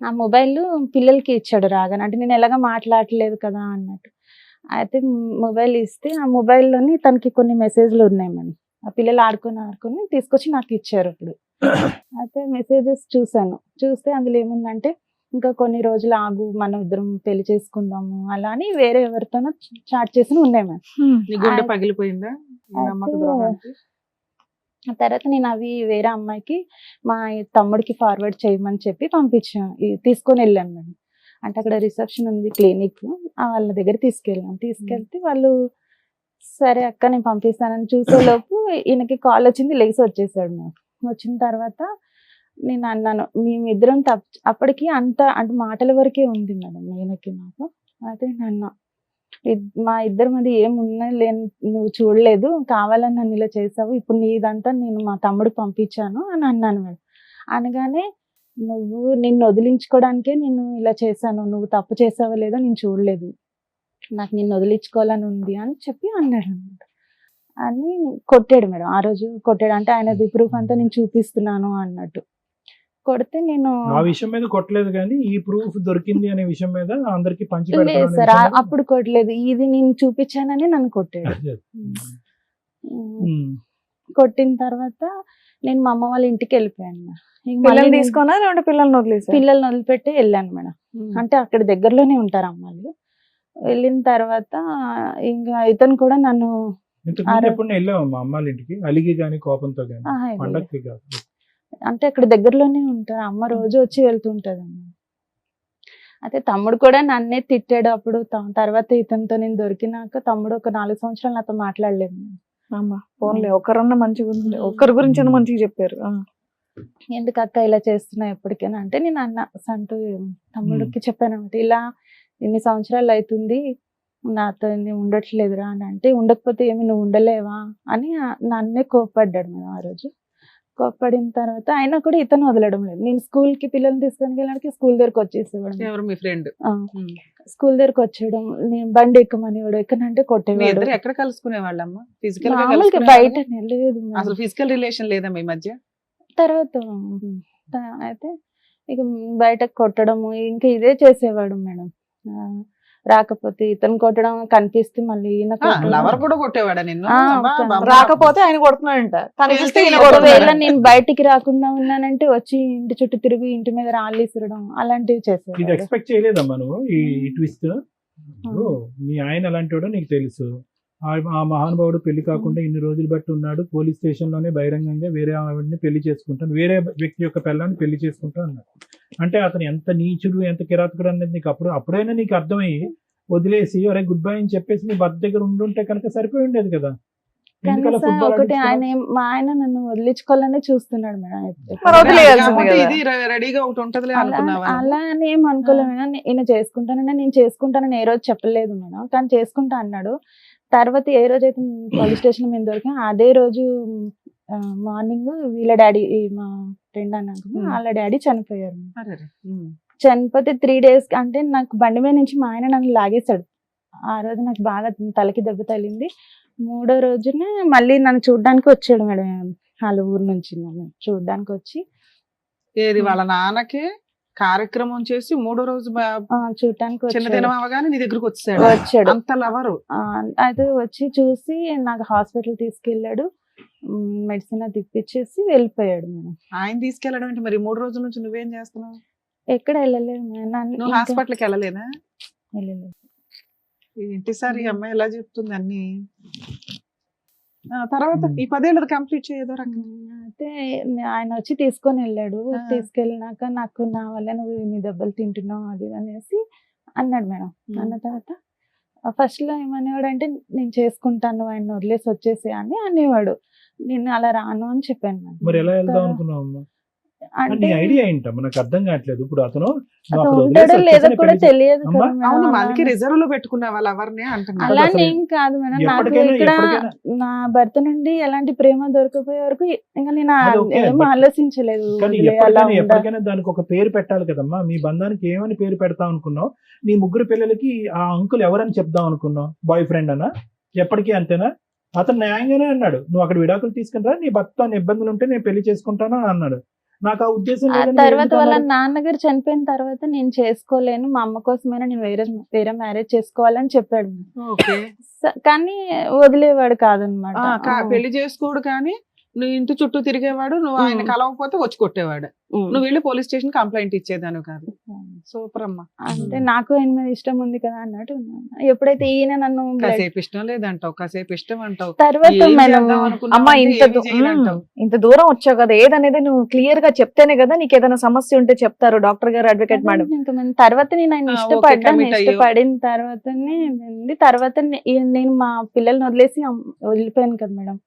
ఆ మొబైల్ పిల్లలకి ఇచ్చాడు రాగానే, అంటే నేను ఎలాగ మాట్లాడలేదు కదా అన్నట్టు. అయితే మొబైల్ ఇస్తే ఆ మొబైల్లోని తనకి కొన్ని మెసేజ్లు ఉన్నాయి మేడం. ఆ పిల్లలు ఆడుకొని తీసుకొచ్చి నాకు ఇచ్చారు అప్పుడు. అయితే మెసేజెస్ చూసాను. చూస్తే అందులో ఏముందంటే, ఇంకా కొన్ని రోజులు ఆగు, మనం ఇద్దరం పెళ్లి చేసుకుందాము అలా అని వేరే ఎవరితోనో చాట్ చేసి ఉన్నాయి మేడం. నీ గుండె అయితే- పగిలిపోయిందా ఈ నమ్మక అయితే ద్రోహానికి? ఆ తర్వాత నేను అవి వేరే అమ్మాయికి మా తమ్ముడికి ఫార్వర్డ్ చేయమని చెప్పి పంపించాను, తీసుకొని వెళ్ళాను మేడం. అంటే అక్కడ రిసెప్షన్ ఉంది క్లినిక్, వాళ్ళ దగ్గర తీసుకెళ్తే వాళ్ళు సరే అక్క నేను పంపిస్తానని చూసేలోపు ఈయనకి కాల్ వచ్చింది, లేచి వచ్చేసాడు మేడం. వచ్చిన తర్వాత నేను అన్నాను, మేమిద్దరం అప్పటికి అంటే మాటల వరకే ఉంది మేడం ఈయనకి నాకు. అయితే నన్ను మా ఇద్దరి మధ్య ఏమున్నా లేని నువ్వు చూడలేదు, కావాలని నన్ను ఇలా చేసావు, ఇప్పుడు నీదంతా నేను మా తమ్ముడికి పంపించాను అని అన్నాను మేడం. అనగానే నిన్ను వదిలించుకోవడానికే నేను ఇలా చేశాను, నువ్వు తప్పు చేసావో లేదో నేను చూడలేదు, నాకు నిన్ను వదిలించుకోవాలని ఉంది అని చెప్పి అన్నాడు అనమాట. అని కొట్టాడు మేడం. ఆ రోజు కొట్టాడు, అంటే ఆయనది ప్రూఫ్ అంతా నేను చూపిస్తున్నాను అన్నట్టు. కొడితే నేను ఆ విషయం మీద కొట్టలేదు కానీ ఈ ప్రూఫ్ దొరికింది అనే విషయం మీద అందరికి పంచి లేదు పెడతాను సార్, అప్పుడు కొట్టలేదు, ఇది నేను చూపించానని నన్ను కొట్టాడు. కొట్టిన తర్వాత నేను మా అమ్మ వాళ్ళ ఇంటికి వెళ్ళిపోయాను. ఇంక మళ్ళీ పిల్లల్ని నేను తీసుకున్నా లేదంటే పిల్లల్ని వదిలేసా? పిల్లల్ని వదిలిపెట్టి వెళ్ళాను మేడం. అంటే అక్కడ దగ్గరలోనే ఉంటారు అమ్మాయిలు. వెళ్ళిన తర్వాత ఇంకా ఇతను కూడా నన్ను ఇంతకు ముందు ఎప్పుడు వెళ్ళావు మా అమ్మాళ్ళ ఇంటికి అలిగి గాని కోపంతో గాని? ఆహా, పండక్కి కాదు. అంటే అక్కడ దగ్గరలోనే ఉంటారు, అమ్మ రోజు వచ్చి వెళ్తుంటది అమ్మ. అయితే తమ్ముడు కూడా నన్నే తిట్టాడు అప్పుడు. తర్వాత ఇతనితో నేను దొరికినాక తమ్ముడు ఒక 4 సంవత్సరాలు నాతో మాట్లాడలేదు. అమ్మా ఫోన్లే, ఒకరన్నా మంచిగా ఉంది, ఒక్కరి గురించి మంచిగా చెప్పారు. ఎందుకు అక్క ఇలా చేస్తున్నా ఎప్పటికైనా అంటే, నేను అన్న సంటూ తమ్ముడికి చెప్పాను అనమాట, ఇలా ఇన్ని సంవత్సరాలు అవుతుంది నాతో ఉండట్లేదురా అని. అంటే ఉండకపోతే ఏమి నువ్వు ఉండలేవా అని నన్నే కోప్పడ్డాడు మేడం ఆ రోజు. కోప్పడిన తర్వాత అయినా కూడా ఇతను వదలడం లేదు. నేను స్కూల్ కి పిల్లల్ని తీసుకొని వెళ్ళడానికి స్కూల్ దగ్గరకు వచ్చేసేవాడు. ఎవరు మీ ఫ్రెండ్? స్కూల్ దగ్గరకు వచ్చేయడం, నేను బండి ఎక్కమనేవాడు, ఎక్కనంటే మీ కొట్టేవాడు. ఇద్దరు ఎక్కడ కలుసుకునే వాళ్ళమ్మా? ఫిజికల్ గా మామూలుగా కలుసుకునేవాళ్ళా? బయట లేదు మేడం. అసలు ఫిజికల్ రిలేషన్ లేదా మీ మధ్య? తర్వాత అయితే ఇక బయట కొట్టడము ఇంకా ఇదే చేసేవాడు మేడం. రాకపోతే ఇతను కొట్టడం, కనిపిస్తే మళ్ళీ ఈయన కొట్టడం. లవర్ కూడా కొట్టేవాడా నిన్ను? ఆ, అమ్మా, ఒక- బామ్మ. రాకపోతే ఆయన కొడుతున్నాడంట, కనిపిస్తే ఈయన ఒకవేళ కొడుతున్నాడంట. నేను బయటికి రాకుండా ఉన్నానంటే వచ్చి ఇంటి చుట్టూ తిరిగి ఇంటి మీద రాళ్ళు ఇసరడం అలాంటివి ఇది చేసేవాడు. ఎక్స్పెక్ట్ చేయలేదమ్మా నువ్వు ఈ ట్విస్ట్? మీ ఆయన అలాంటి నీకు తెలుసు, ఆ మహానుభావుడు పెళ్లి కాకుండా ఇన్ని రోజులు బట్టి ఉన్నాడు, పోలీస్ స్టేషన్ లోనే బహిరంగంగా వేరే ఆవిడని పెళ్లి చేసుకుంటాను, వేరే వ్యక్తి యొక్క పిల్లాన్ని పెళ్లి చేసుకుంటా అన్నాడు. అంటే అతను ఎంత నీచుడు, ఎంత కిరాతకుడు అనేది నీకు అప్పుడైనా నీకు అర్థమయ్యి వదిలేసి అరే గుడ్ బై అని చెప్పేసి నీ భర్త దగ్గర ఉండుంటే కనుక సరిపోయి ఉండేది కదా. ఎందుకలా కనీసం ఫుట్బాల్ ఒకటి మా ఆయన నన్ను వదిలించుకోవాలనే చూస్తున్నాడు మేడం. మరి వదిలేయాల్సింది కాకపోతే కదా. ఇది రెడీగా ఒకటి ఉంటదిలే అనుకున్నావా? అలా అని ఏం అనుకోలేదు మేడం. ఈయన చేసుకుంటానని నేను చేసుకుంటానని ఏ రోజు చెప్పలేదు మేడం, కానీ చేసుకుంటా అన్నాడు. తర్వాత ఏ రోజు అయితే పోలీస్ స్టేషన్ మీద దొరికా అదే రోజు మార్నింగ్ వీళ్ళ డాడీ, మా ఫ్రెండ్ అన్నాక వాళ్ళ డాడీ చనిపోయారు. అరెరే. చనిపోతే 3 days అంటే నాకు బండి మీద నుంచి మా ఆయన నన్ను లాగేశాడు. ఆ రోజు నాకు బాగా తలకి దెబ్బ తగిలింది. 3వ రోజునే మళ్ళీ నన్ను చూడడానికి వచ్చాడు మేడం, వాళ్ళ ఊరు నుంచి నన్ను చూడడానికి వచ్చి. ఏది వాళ్ళ నాన్నకి కార్యక్రమం చేసి 3వ రోజు చూడటానికి చిన్న వచ్చాడు. దినం అవగానే నీ దగ్గరకు వచ్చాడు. అంత లవరు. అయితే వచ్చి చూసి నాకు హాస్పిటల్ తీసుకెళ్ళాడు, మెడిసిన్ అది ఇప్పించేసి వెళ్ళిపోయాడు మేడం. ఆయన తీసుకెళ్ళడం అంటే మరి 3 రోజుల నుంచి నువ్వేం చేస్తున్నావు? ఎక్కడ వెళ్ళలేదు మేడం. నువ్వు హాస్పిటల్కి వెళ్ళలేదా? వెళ్ళలేదు. ఏంటి సార్ ఈ అమ్మాయి ఎలా చెప్తుంది అన్ని? తర్వాత ఈ 10 ఏళ్ళది కంప్లీట్ చేయదో అయితే ఆయన వచ్చి తీసుకొని వెళ్ళాడు. ఆ. తీసుకెళ్ళినాక నాకు నా వల్ల నువ్వు ఇన్ని దెబ్బలు తింటున్నావు అది అనేసి అన్నాడు మేడం. అన్న తర్వాత ఫస్ట్ లో ఏమనేవాడు అంటే నేను చేసుకుంటాను ఆయన వదిలేసి వచ్చేసి అని అనేవాడు. నేను అలా రాను అని చెప్పాను మేడం. మరి ఎలా వెళ్దాం అనుకున్నావు అమ్మా? అంటే నీ ఐడియా ఏంటమ్మా? నాకు అర్థం కావట్లేదు. ఇప్పుడు అతను నువ్వు అతను అక్కడ ఉంటాడో వదిలేసి లేదో వచ్చేసి కూడా పెళ్లి తెలియదు అమ్మా, కదా మేడం. అవును అలా- మనకి రిజర్వ్ లో పెట్టుకున్న వాళ్ళు ఎవరిని అంటున్నారు. అలానే అసలు ఏం కాదు మేడం. నాకు ఎప్పటికైనా- ఇక్కడ ఎప్పటికైనా- నా భర్త నుండి ఎలాంటి ప్రేమ దొరకపోయే వరకు ఇంకా నేను అది ఓకే, ఏం but- ఆలోచించలేదు. కానీ వదిలే అలా ఉండాలి. ఎప్పటికైనా దానికి ఒక పేరు పెట్టాలి కదమ్మా. మీ బంధానికి ఏమని పేరు పెడతాం అనుకున్నావు? నీ ముగ్గురు పిల్లలకి ఆ అంకుల్ ఎవరని చెప్దాం అనుకున్నావు? బాయ్ ఫ్రెండ్ అనా? ఎప్పటికీ అంతేనా? అతను న్యాయంగానే అన్నాడు, నువ్వు అక్కడ విడాకులు తీసుకుని నీ భర్త ఇబ్బందులు ఉంటే నేను పెళ్లి చేసుకుంటాను అని అన్నాడు. నాకు ఆ ఉద్దేశం ఆ లేదని తర్వాత ఎందుకు వాళ్ళ అన్నారు? నాన్నగారు చనిపోయిన తర్వాత నేను చేసుకోలేను, మా అమ్మ కోసమైనా నేను వేరే మ్యారేజ్ చేసుకోవాలని చెప్పాడు. ఓకే. కానీ వదిలేవాడు కాదనమాట. పెళ్లి చేసుకోడు కానీ నువ్వు ఇంటి చుట్టూ తిరిగేవాడు, నువ్వు ఆయన కలవకపోతే వచ్చి కొట్టేవాడు, నువ్వు వెళ్ళి పోలీస్ స్టేషన్ కంప్లైంట్ ఇచ్చేదాను కాదు. సూపర్ అమ్మా. అంటే నాకు ఆయన మీద ఇష్టం ఉంది కదా అన్నట్టు ఉన్నాను. ఎప్పుడైతే ఈయన నన్ను కాసేపు ఇష్టం లేదంటావు, కాసేపు ఇష్టం అంటావు. తర్వాత ఏం మేడం చేద్దాం అనుకున్నావు అమ్మా అంటే ఇంత ఏమీ చేయనంటావు. ఇంత దూరం వచ్చావు కదా, ఏదనేది నువ్వు క్లియర్ గా చెప్తేనే కదా నీకు ఏదైనా సమస్య ఉంటే చెప్తారు డాక్టర్ గారు, అడ్వకేట్ మేడం. తర్వాత నేను ఆయన ఓకే, ఇష్టపడ్డాను. commit అయ్యావు. ఇష్టపడిన తర్వాతనే తర్వాత నేను మా పిల్లల్ని వదిలేసి వెళ్ళిపోయాను కదా మేడం.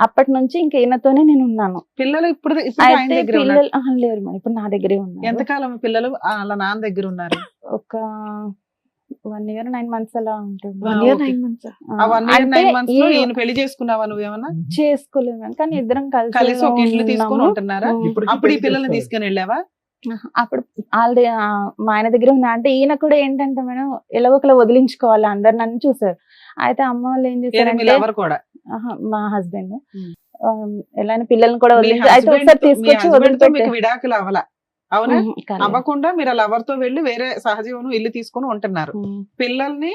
అప్పటి నుంచి ఇంక ఈయనతోనే నేను ఉన్నాను. పిల్లలు ఇప్పుడు ఆయన అయితే దగ్గర ఉన్నారు. పిల్లలు లేరు మేడం, ఇప్పుడు నా దగ్గరే ఉన్నారు. ఎంతకాలం పిల్లలు వాళ్ళ నాన్న దగ్గర ఉన్నారు? ఒక 1 year 9 months అలా ఉంటుంది. ఆ, 1 year ఓకే. 9 months. ఆ 1 year అంటే 9 months లో ఈ- ఈయన పెళ్లి చేసుకున్నావా నువ్వేమన్నా? చేసుకోలేదు మేడం. కానీ ఇద్దరం కలిసి ఒక ఇల్లు తీసుకొని ఉన్నాము. ఉంటున్నారా? ఇప్పటికీ అప్పుడు ఈ పెళ్లి పిల్లల్ని చేసుకోవాలి. తీసుకొని వెళ్ళావా? అప్పుడు ఆల్రెడీ మా ఆయన దగ్గర ఉన్నా. అంటే ఈయన కూడా ఏంటంటే మేడం ఎలా ఒకలా వదిలించుకోవాలి, అందరు నన్ను చూసారు. అయితే అమ్మ వాళ్ళు ఏం చేశారంటే ఎవరు కూడా మా హస్బెండ్ Hmm. ఎలా పిల్లల్ని కూడా మీ వదిలించి అయితే husband ఒకసారి తో- మీ తీసుకొచ్చి husband తో వదిలిపెట్టారు. మీకు విడాకులు అవ్వాల, అవునా? అవ్వకుండా మీరు లవర్ తో వెళ్ళి వేరే సహజీవనం ఇల్లు తీసుకొని ఉంటున్నారు. పిల్లల్ని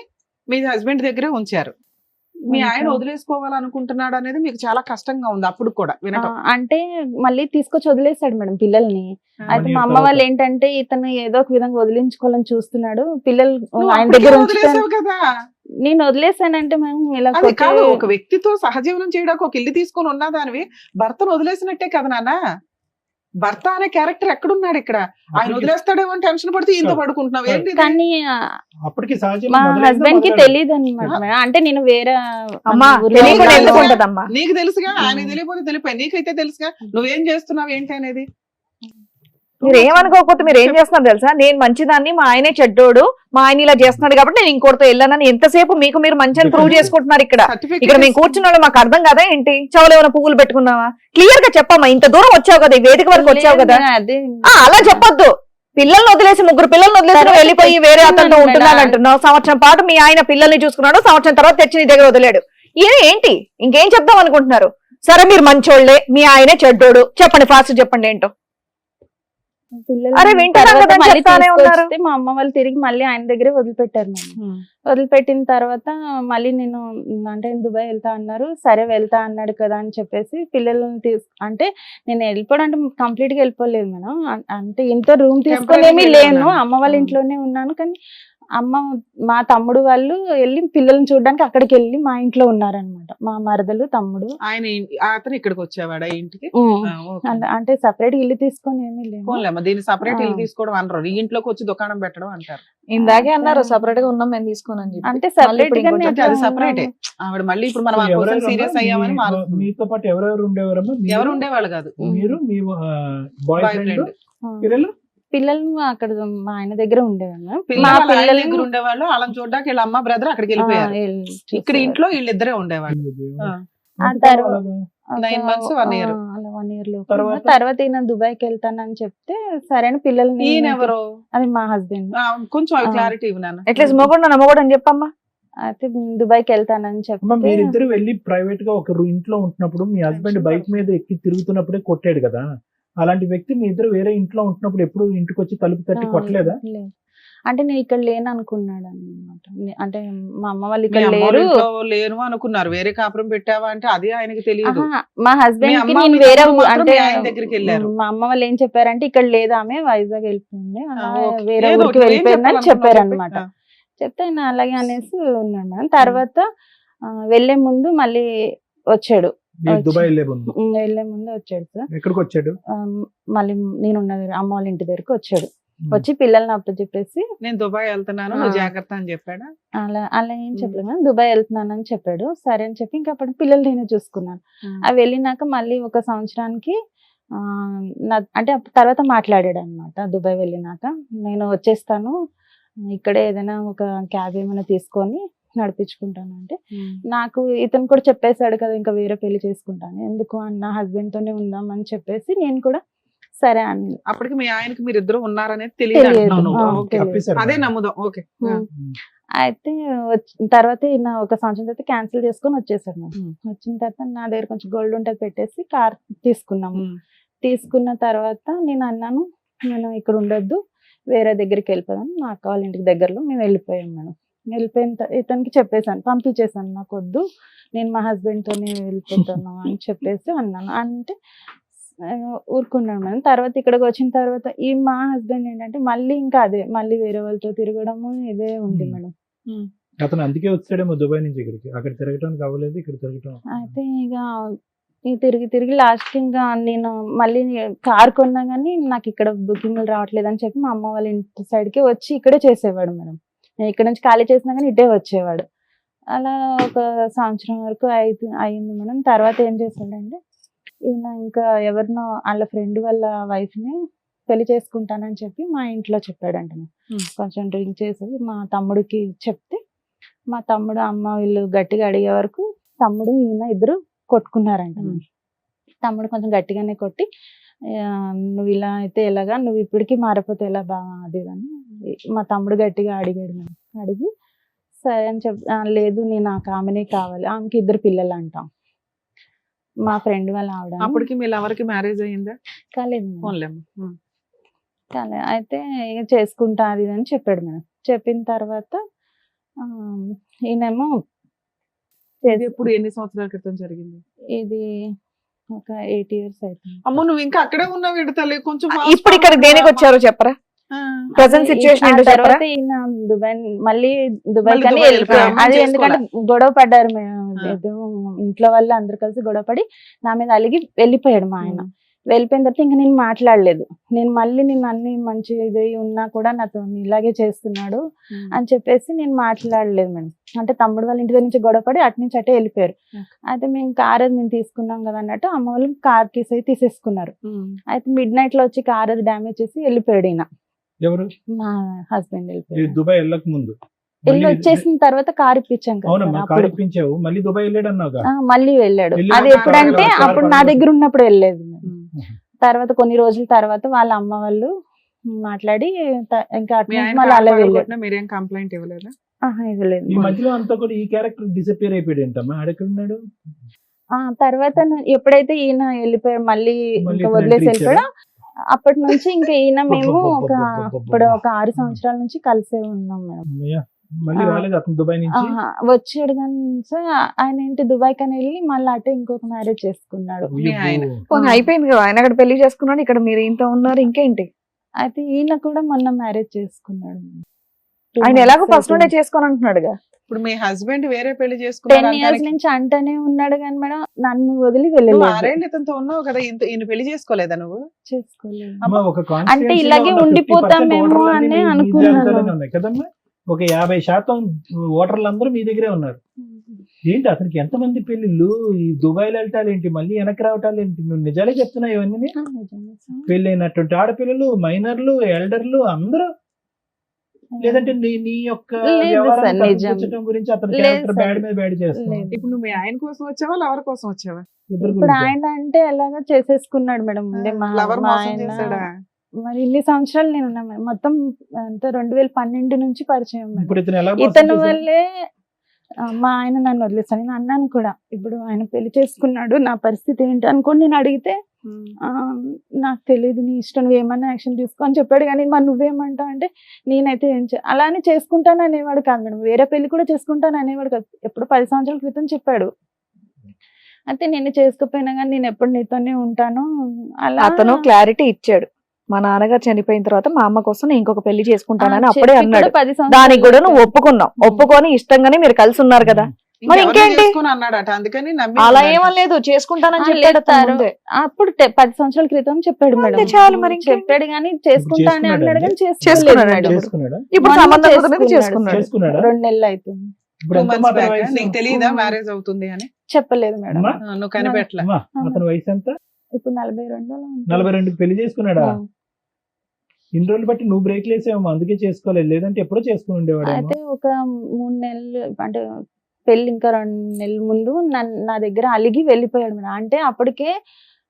మీ హస్బెండ్ దగ్గరే ఉంచారు. మీ ఆయన వదిలేసుకోవాలనుకుంటున్నాడు అనేది మీకు చాలా కష్టంగా ఉంది అప్పుడు కూడా వినటం. అంటే మళ్ళీ తీసుకొచ్చి వదిలేసాడు మేడం పిల్లల్ని. అయితే మా అమ్మ తర్వాత. వాళ్ళు ఏంటంటే ఇతను ఏదో ఒక విధంగా వదిలించుకోవాలని చూస్తున్నాడు. పిల్లలు నువ్వు ఆయన అప్పటికే దగ్గర ఉంచుతాను. వదిలేసావు కదా. నేను వదిలేసానంటే మేము ఇలా అది కాదు, ఒక వ్యక్తితో సహజీవనం చేయడానికి ఒక ఇల్లు తీసుకొని ఉన్నదానివి భర్తను వదిలేసినట్టే కదా నాన్న. భర్త అనే క్యారెక్టర్ ఎక్కడున్నాడు ఇక్కడ? ఆయన అప్పటికి- వదిలేస్తాడేమో అని టెన్షన్ పడుతూ ఇంత పడుకుంటున్నావు ఏంటి ఇది? కానీ అప్పటికి సహజంగా మా మొదలైందా హస్బెండ్ కి మొదలైందా? తెలియదు అనమాట. అంటే నేను వేరే అమ్మా ఊర్లో తెలియకుండా ఉన్నాను. ఎందుకు ఉంటదమ్మా? నీకు తెలుసుగా, ఆయన తెలియకపోతే తెలిపాయి, నీకైతే తెలుసుగా నువ్వేం చేస్తున్నావు ఏంటి అనేది. మీరు ఏమనుకోకపోతే మీరు ఏం చేస్తున్నారు తెలుసా? నేను మంచిదాన్ని, మా ఆయనే చెడ్డోడు, మా ఆయన ఇలా చేస్తున్నాడు కాబట్టి నేను ఇంకోటితో వెళ్ళానని ఎంతసేపు మీకు మీరు మంచి అని ప్రూవ్ చేసుకుంటున్నారు ఇక్కడ. ఇక్కడ మేము కూర్చున్న వాళ్ళు మాకు అర్థం కదా ఏంటి? చెవులు ఏమైనా పువ్వులు పెట్టుకున్నావా? క్లియర్ గా చెప్పమ్మా. ఇంత దూరం వచ్చావు కదా, ఈ వేదిక వరకు వచ్చావు కదా, అదే అలా చెప్పొద్దు. పిల్లల్ని వదిలేసి 3 పిల్లల్ని వదిలేసి నువ్వు వెళ్ళిపోయి వేరే అతనితో ఉంటున్నాను అంటున్నావు. సంవత్సరం పాటు మీ ఆయన పిల్లల్ని చూసుకున్నాడు, సంవత్సరం తర్వాత తెచ్చి నీ దగ్గర వదిలేడు. ఏంటి ఇంకేం చెప్దాం అనుకుంటున్నారు? సరే మీరు మంచోళ్లే, మీ ఆయనే చెడ్డోడు, చెప్పండి ఫాస్ట్ చెప్పండి ఏంటో. పిల్లలు అరే వింటున్నాం తర్వాత కదా, మళ్ళీ చెప్తానే ఉన్నారు. తీసుకొస్తే మా అమ్మ వాళ్ళు తిరిగి మళ్ళీ ఆయన దగ్గరే వదిలిపెట్టారు మేడం. వదిలిపెట్టిన తర్వాత మళ్ళీ నేను అంటే దుబాయ్ వెళ్తా అన్నారు. సరే వెళ్తా అన్నాడు కదా అని చెప్పేసి పిల్లల్ని అంటే నేను వెళ్ళిపోవడం అంటే కంప్లీట్ గా వెళ్ళిపోలేదు మేడం. అంటే ఇంట్లో రూమ్ తీసుకునేమి Temporary లేను, ఉన్నాను. అమ్మ వాళ్ళ ఇంట్లోనే ఉన్నాను. కానీ అమ్మ మా తమ్ముడు వాళ్ళు వెళ్ళి పిల్లల్ని చూడడానికి అక్కడికి వెళ్ళి మా ఇంట్లో ఉన్నారనమాట. మా మరదలు తమ్ముడు. ఆయన అతను ఇక్కడికి వచ్చేవాడా ఇంటికి? ఆ, ఓకే. అంటే సపరేట్ ఇల్లు తీసుకొని ఏమీ లేదు. పోన్లేమ్మా, దీన్ని సపరేట్ ఇల్లు ఆ. తీసుకోవడం అనరు, ఈ ఇంట్లోకి వచ్చి దుకాణం పెట్టడం అంటారు. ఇందాకే అన్నారు సెపరేట్ గా ఉన్నాం మేము తీసుకోనని చెప్పి. అంటే మళ్ళీ సపరేట్ ఇప్పుడు ఇంకొంచెం అంటే అది సపరేటే. ఆవిడ మళ్ళీ ఇప్పుడు మనం ఎవరెవరు సీరియస్ అమ్మా? అయ్యామని మారుతుంది. మీతో పాటు ఎవరెవరు ఉండేవారమ్మా? ఎవరు ఉండేవాళ్ళు కాదు. మీరు మీ బాయ్ బాయ్ ఫ్రెండ్ ఫ్రెండ్ పిల్లలు పిల్లలు అక్కడ మా ఆయన దగ్గర ఉండేవాళ్ళు. మా పిల్లలు వాళ్ళ ఆయన పిల్లలు దగ్గర ఉండేవాళ్ళు, వాళ్ళని చూడడానికి వీళ్ళ అమ్మ బ్రదర్ అక్కడికి వెళ్ళిపోయారు. ఇక్కడ ఇంట్లో వీళ్ళిద్దరే ఉండేవాళ్ళు. ఆ. ఆ తర్వాత 9 months, 1 year. అలా 1 year లో తర్వాత? తర్వాత ఈయన దుబాయ్కి వెళ్తానని చెప్తే సరే అని పిల్లల్ని ఈయన ఎవరు? అది మా హస్బెండ్. కొంచెం అవి ఆ. క్లారిటీ ఇవ్వు నాన్న. ఎట్లీస్ట్ మొగోడు అని చెప్పమ్మా. అయితే దుబాయ్కి వెళ్తానని అమ్మ చెప్తే మీరిద్దరు వెళ్ళి ప్రైవేట్ గా ఒక ఇంట్లో ఉంటున్నప్పుడు మీ హస్బెండ్ బైక్ మీద ఎక్కి తిరుగుతున్నప్పుడే కొట్టాడు కదా. అలాంటి వ్యక్తి మీ ఇద్దరు వేరే ఇంట్లో ఉంటున్నప్పుడు ఎప్పుడు ఇంటికి వచ్చి తలుపు తట్టి కొట్టలేదా? లేదు. అంటే నేను ఇక్కడ లేను అనుకున్నాడు అనమాట. అంటే మా అమ్మ వాళ్ళు మీ ఇక్కడ అమ్మ వాళ్ళ లేరు. ఇంట్లో లేను అనుకున్నారు, వేరే కాపురం పెట్టావా అంటే అది ఆయనకి తెలియదు. ఆహా, మా మీ హస్బెండ్ కి అమ్మ, నేను మీ వేరే తమ్ముడు మాత్రం అంటే మీ ఆయన దగ్గరికి వెళ్ళారు. మా అమ్మ వాళ్ళు ఏం చెప్పారంటే ఇక్కడ లేదు ఆమె వైజాగ్ వెళ్ళిపోయింది, అలా ఓకే. వేరే ఏదో ఊరికి ఒకటి, ఏం వెళ్ళిపోయింది అని చెప్పాలనుకున్నావు చెప్పారు చెప్పు. అనమాట. చెప్తే ఆయన అలాగే అనేసి ఉన్నాడు మేడం. తర్వాత వెళ్లే ముందు మళ్ళీ వచ్చాడు. మీరు దుబాయ్ వెళ్ళే ముందు వెళ్లే ముందు వచ్చాడు సార్. ఎక్కడికి వచ్చాడు? మళ్ళీ నేను ఉన్న అమ్మ వాళ్ళ ఇంటి దగ్గరకు వచ్చాడు. వచ్చి పిల్లల్ని అప్పచెప్పేసి నేను దుబాయ్ వెళ్తున్నాను నువ్వు జాగ్రత్త అని చెప్పాడా? అలా ఏం చెప్పలేదు మేడం. దుబాయ్ వెళ్తున్నాను అని చెప్పాడు. సరే అని చెప్పి ఇంకా అప్పుడు పిల్లలు నేనే చూసుకున్నాను. అవి వెళ్ళినాక మళ్ళీ 1 సంవత్సరానికి అంటే తర్వాత మాట్లాడాడు అనమాట. దుబాయ్ వెళ్ళినాక నేను వచ్చేస్తాను, ఇక్కడే ఏదైనా ఒక క్యాబ్ ఏమైనా తీసుకొని నడిపించుకుంటాను అంటే, నాకు ఇతను కూడా చెప్పేశాడు కదా ఇంకా వేరే పెళ్లి చేసుకుంటాను, ఎందుకు అన్న హస్బెండ్ తోనే ఉందాం అని చెప్పేసి నేను కూడా సరే అని. అప్పటికి మీ ఆయనకి మీరు ఇద్దరు ఉన్నారనేది తెలియదు అంటున్నావు నువ్వు. ఓకే. తప్పేశారు అదే కదా. నమ్ముదాం. ఓకే. అయితే తర్వాత ఈయన 1 సంవత్సరం తర్వాత క్యాన్సిల్ చేసుకొని వచ్చేసాడు మేడం. వచ్చిన తర్వాత నా దగ్గర కొంచెం గోల్డ్ ఉంటుంది పెట్టేసి కార్ తీసుకున్నాము. తీసుకున్న తర్వాత నేను అన్నాను, నేను ఇక్కడ ఉండొద్దు, వేరే దగ్గరికి వెళ్ళిపోదాం, మా అక్క వాళ్ళ ఇంటికి దగ్గరలో మేము వెళ్ళిపోయాం మేడం. వెళ్ళిపోయిన ఇతనికి చెప్పేసాను, పంపించేసాను, నాకు వద్దు, నేను మా హస్బెండ్ తోనే వెళ్ళిపోతాను అని చెప్పేసి అన్నాను. అంటే ఊరుకున్నాను మేడం. తర్వాత ఇక్కడికి వచ్చిన తర్వాత ఈ మా హస్బెండ్ ఏంటంటే మళ్ళీ ఇంకా అదే మళ్ళీ వేరే వాళ్ళతో తిరగడము ఇదే ఉంది మేడం. అతను అందుకే వచ్చాడేమో దుబాయ్ నుంచి ఇక్కడికి, అక్కడ తిరగటానికి అవ్వలేదు, ఇక్కడ తిరగటం. అయితే ఇక తిరిగి తిరిగి లాస్ట్ ఇంకా నేను మళ్ళీ కార్ కొన్నా కానీ నాకు ఇక్కడ బుకింగ్లు రావట్లేదు అని చెప్పి మా అమ్మ వాళ్ళ ఇంటి సైడ్కి వచ్చి ఇక్కడే చేసేవాడు మేడం. నేను ఇక్కడ నుంచి ఖాళీ చేసినా కానీ ఇటే వచ్చేవాడు. అలా 1 సంవత్సరం వరకు అయింది మేడం. తర్వాత ఏం చేశాడంటే ఈయన ఇంకా ఎవరినో వాళ్ళ ఫ్రెండ్ వాళ్ళ వైఫ్ని పెళ్లి చేసుకుంటానని చెప్పి మా ఇంట్లో చెప్పాడంట. కొంచెం డ్రింక్ చేసి మా తమ్ముడికి చెప్తే మా తమ్ముడు అమ్మ వీళ్ళు గట్టిగా అడిగే వరకు తమ్ముడు ఈయన ఇద్దరు కొట్టుకున్నారంట. తమ్ముడు కొంచెం గట్టిగానే కొట్టి, నువ్వు ఇలా అయితే ఎలాగా, నువ్వు ఇప్పటికీ మారిపోతే ఎలా బాగా అది అని మా తమ్ముడు గట్టిగా అడిగాడు మేడం. అడిగి సరే అని లేదు నేను ఆమెనే కావాలి, ఆమెకి 2 పిల్లలు అంటాం, మా ఫ్రెండ్ వాళ్ళ ఆవిడ. అప్పటికి మీ ఎవరికి మ్యారేజ్ అయ్యిందా? కాలేదు. కాలే. అయితే ఇక చేసుకుంటా అది అని చెప్పాడు మేడం. చెప్పిన తర్వాత ఈయనేమో ఎప్పుడు ఎన్ని సంవత్సరాల క్రితం జరిగింది ఇది? ఒక 8 years అవుతుంది. అమ్మో నువ్వు ఇంకా అక్కడే ఉన్నావు ఇడతలే కొంచెం. ఇప్పుడు ఇక్కడ దేనికి వచ్చారో చెప్పరా? ప్రెసెంట్ సిచువేషన్ ఏంటో చెప్పరా? తర్వాత ఈయన మళ్ళీ దుబాయ్ కానీ దుబాయ్ వెళ్ళిపోయాడు. వెళ్ళిపోయాడు. అది ఎందుకంటే గొడవ పడ్డారు ఏదో ఇంట్లో వాళ్ళు అందరు కలిసి గొడవ పడి నా మీద అలిగి వెళ్ళిపోయాడు మా ఆయన. వెళ్ళిపోయిన తర్వాత ఇంకా నేను మాట్లాడలేదు. నేను మళ్ళీ నేను అన్ని మంచి ఇది ఉన్నా కూడా నాతో ఇలాగే చేస్తున్నాడు అని చెప్పేసి నేను మాట్లాడలేదు మేడం. అంటే తమ్ముడు వాళ్ళ ఇంటి దగ్గర నుంచి గొడవపడి అటు నుంచి అటే వెళ్ళిపోయారు. అయితే మేము కార్ అది మేము తీసుకున్నాం కదా అన్నట్టు అమ్మ వాళ్ళు కార్ తీసేసుకున్నారు. అయితే మిడ్ నైట్ లో వచ్చి కార్ అది డ్యామేజ్ చేసి వెళ్ళిపోయాడు ఈయన. ఎవరు? మా హస్బెండ్ వెళ్ళిపోయాడు. దుబాయ్ వెళ్ళక ముందు వెళ్ళి వచ్చేసిన తర్వాత కార్ ఇప్పించాం అవునమ్మా, కదా, కార్ ఇప్పించావు, మళ్ళీ దుబాయ్ వెళ్ళాడు అన్నావుగా. మళ్ళీ వెళ్ళాడు. వెళ్ళిన అది ఎప్పుడంటే కార్ అప్పుడు నా దగ్గర ఉన్నప్పుడు వెళ్ళలేదు. తర్వాత కొన్ని రోజుల తర్వాత వాళ్ళ అమ్మ వాళ్ళు మాట్లాడి ఇంకా అటు మీ నుంచి ఆయన మళ్ళీ అలా వెళ్ళాడు. కాపాడుకుంటున్నా మీరేం కంప్లైంట్ ఇవ్వలేదా? ఇవ్వలేదు. ఈ మధ్యలో అంతా కూడా ఈ క్యారెక్టర్ డిసపియర్ అయిపోయాడు ఏంటమ్మా, ఆడెక్కడ ఉన్నాడు? తర్వాత ఎప్పుడైతే ఈయన వెళ్ళిపోయాడు మళ్ళీ మళ్ళీ ఇంకా ఇప్పుడు వదిలేసి entry వెళ్ళిపోయాడు, అప్పటి నుంచి ఇంకా ఈయన మేము అబ్బబ్బబ్బబ్బబ్బబ్బ. ఇప్పుడు ఒక 6 సంవత్సరాల నుంచి కలిసే ఉన్నాం మేడం. అమ్మయ్య, మళ్ళీ రాలేదు అతను దుబాయ్ నుంచి? వచ్చాడు కానీ సార్ ఆయన ఏంటి దుబాయ్ కని వెళ్ళి మళ్ళీ అటే ఇంకొక మ్యారేజ్ చేసుకున్నాడు. మీ ఆయన. పోనీ అయిపోయింది కదా, ఆయన అక్కడ పెళ్లి చేసుకున్నాడు, ఇక్కడ మీరు ఇంత ఉన్నారు, ఇంకేంటి? అయితే ఈయన కూడా మొన్న మ్యారేజ్ చేసుకున్నాడు. ఆయన ఎలాగో ఫస్ట్ నుండే చేసుకొని అంటున్నాడుగా. ఇప్పుడు మీ హస్బెండ్ వేరే పెళ్లి 10 చేసుకున్నారు years అంటానికి నుంచి అంటనే ఉన్నాడు కానీ మేడం నన్ను వదిలి నువ్వు వెళ్ళలేదు. 6 ఏళ్ళు ఇతనితో ఉన్నావు కదా, ఈయన పెళ్లి చేసుకోలేదా నువ్వు? చేసుకోలేదు. అమ్మా, ఒక అంటే constituency లో ఇలాగే ఉన్న 50% ఉండిపోతామేమో ఓటర్లన్నీ అని మీ అనుకున్నాను. దాంట్లోనే ఉన్నాయి కదమ్మా. ఒక 50% ఓటర్లు అందరూ మీ దగ్గరే ఉన్నారు. ఏంటి అతనికి ఎంతమంది పెళ్లిళ్ళు? ఈ దుబాయ్లో వెళ్ళటాలు ఏంటి, మళ్ళీ వెనక్కి రావటాలు ఏంటి? నువ్వు నిజాలే చెప్తున్నావు ఇవన్నీ. నిజమే సార్. పెళ్ళైనటువంటి ఆడపిల్లలు, మైనర్లు, ఎల్డర్లు అందరూ. లేదంటే నీ యొక్క లేదు వ్యవహారాన్ని సార్, నిజం. కప్పిపుచ్చటం గురించి అతని లేదు క్యారెక్టర్ సార్. బ్యాడ్ మీద బ్యాడ్ చేస్తున్నావు. లేదు. ఇప్పుడు నువ్వు మీ ఆయన కోసం వచ్చావా లవర్ కోసం వచ్చావా? ఇద్దరు ఇప్పుడు గురించి. ఆయన అంటే ఎలాగో చేసేసుకున్నాడు మేడం ముందే లవర్ మా మోసం ఆయన. చేశాడా? మరి ఇన్ని సంవత్సరాలు నేను ఉన్నా మేడం. మొత్తం అంతా 2012 నుంచి పరిచయం మేడం. ఇప్పుడు ఇతను ఎలా మోసం ఇతను చేశాడు? వల్లే మా ఆయన నన్ను వదిలేస్తాను. నేను అన్నాను కూడా, ఇప్పుడు ఆయన పెళ్లి చేసుకున్నాడు, నా పరిస్థితి ఏంటి అనుకోని నేను అడిగితే నాకు తెలియదు, నీ ఇష్టం, నువ్వు ఏమన్నా యాక్షన్ తీసుకో అని చెప్పాడు. కానీ మరి నువ్వేమంటావు అంటే నేనైతే ఏం అలానే చేసుకుంటాను అనేవాడు కాదు మేడం. వేరే పెళ్లి కూడా చేసుకుంటాను అనేవాడు కాదు. ఎప్పుడు 10 సంవత్సరాల క్రితం చెప్పాడు. అయితే నేను చేసుకోపోయినా కానీ నేను ఎప్పుడు నీతోనే ఉంటాను అలా. అతను క్లారిటీ ఇచ్చాడు, మా నాన్నగారు చనిపోయిన తర్వాత మా అమ్మ కోసం నేను ఇంకొక పెళ్లి చేసుకుంటానని అప్పుడే చెప్పి అన్నాడు. కూడా 10 సంవత్సరాలు దానికి కూడా నువ్వు ఒప్పుకున్నావు. ఒప్పుకొని ఇష్టంగానే మీరు కలిసి ఉన్నారు కదా. మరి ఇంకెవరిని ఇంకేంటి? చేసుకుని అన్నాడట, అందుకని నమ్మి అలా ఉన్నాడట. ఏమనలేదు, చేసుకుంటానని ఆ, చెప్పాడు లేదు, అతను ముందే. అప్పుడు 10 సంవత్సరాల క్రితం చెప్పాడు అంతే మేడం. చాలు, మరి ఇంకేంటి? చెప్పాడు కానీ చేసుకుంటానని అన్నాడు కానీ చేసుకున్నాడు మేడం. చేసుకున్నాడా ఇప్పుడు మొన్న సంబంధం కుదిరింది, చేసుకున్నాడు. చేసుకున్నాడు. చేసుకున్నాడా 2 నెలలు అవుతుంది. ఇప్పుడు 2 ఎంత months మాత్రం back. వయసు? నీకు తెలియదా ఉమ్. మ్యారేజ్ అవుతుంది అని? చెప్పలేదు మేడం. అమ్మా, నువ్వు కనిపెట్టలే. అమ్మా, అతని వయసు ఎంత? ఇప్పుడు 42 అలా ఉంటుంది. 42 పెళ్లి చేసుకున్నాడా? ఆ. ఇన్ని రోజులు బట్టి నువ్వు బ్రేక్ లేసేమో అందుకే చేసుకోలేదు, లేదంటే ఎప్పుడో చేసుకుని ఉండేవాడేమో. అయితే ఒక 3 నెలలు అంటే పెళ్లి ఇంకా 2 నెలల ముందు నా దగ్గర అలిగి వెళ్ళిపోయాడు మేడం. అంటే అప్పటికే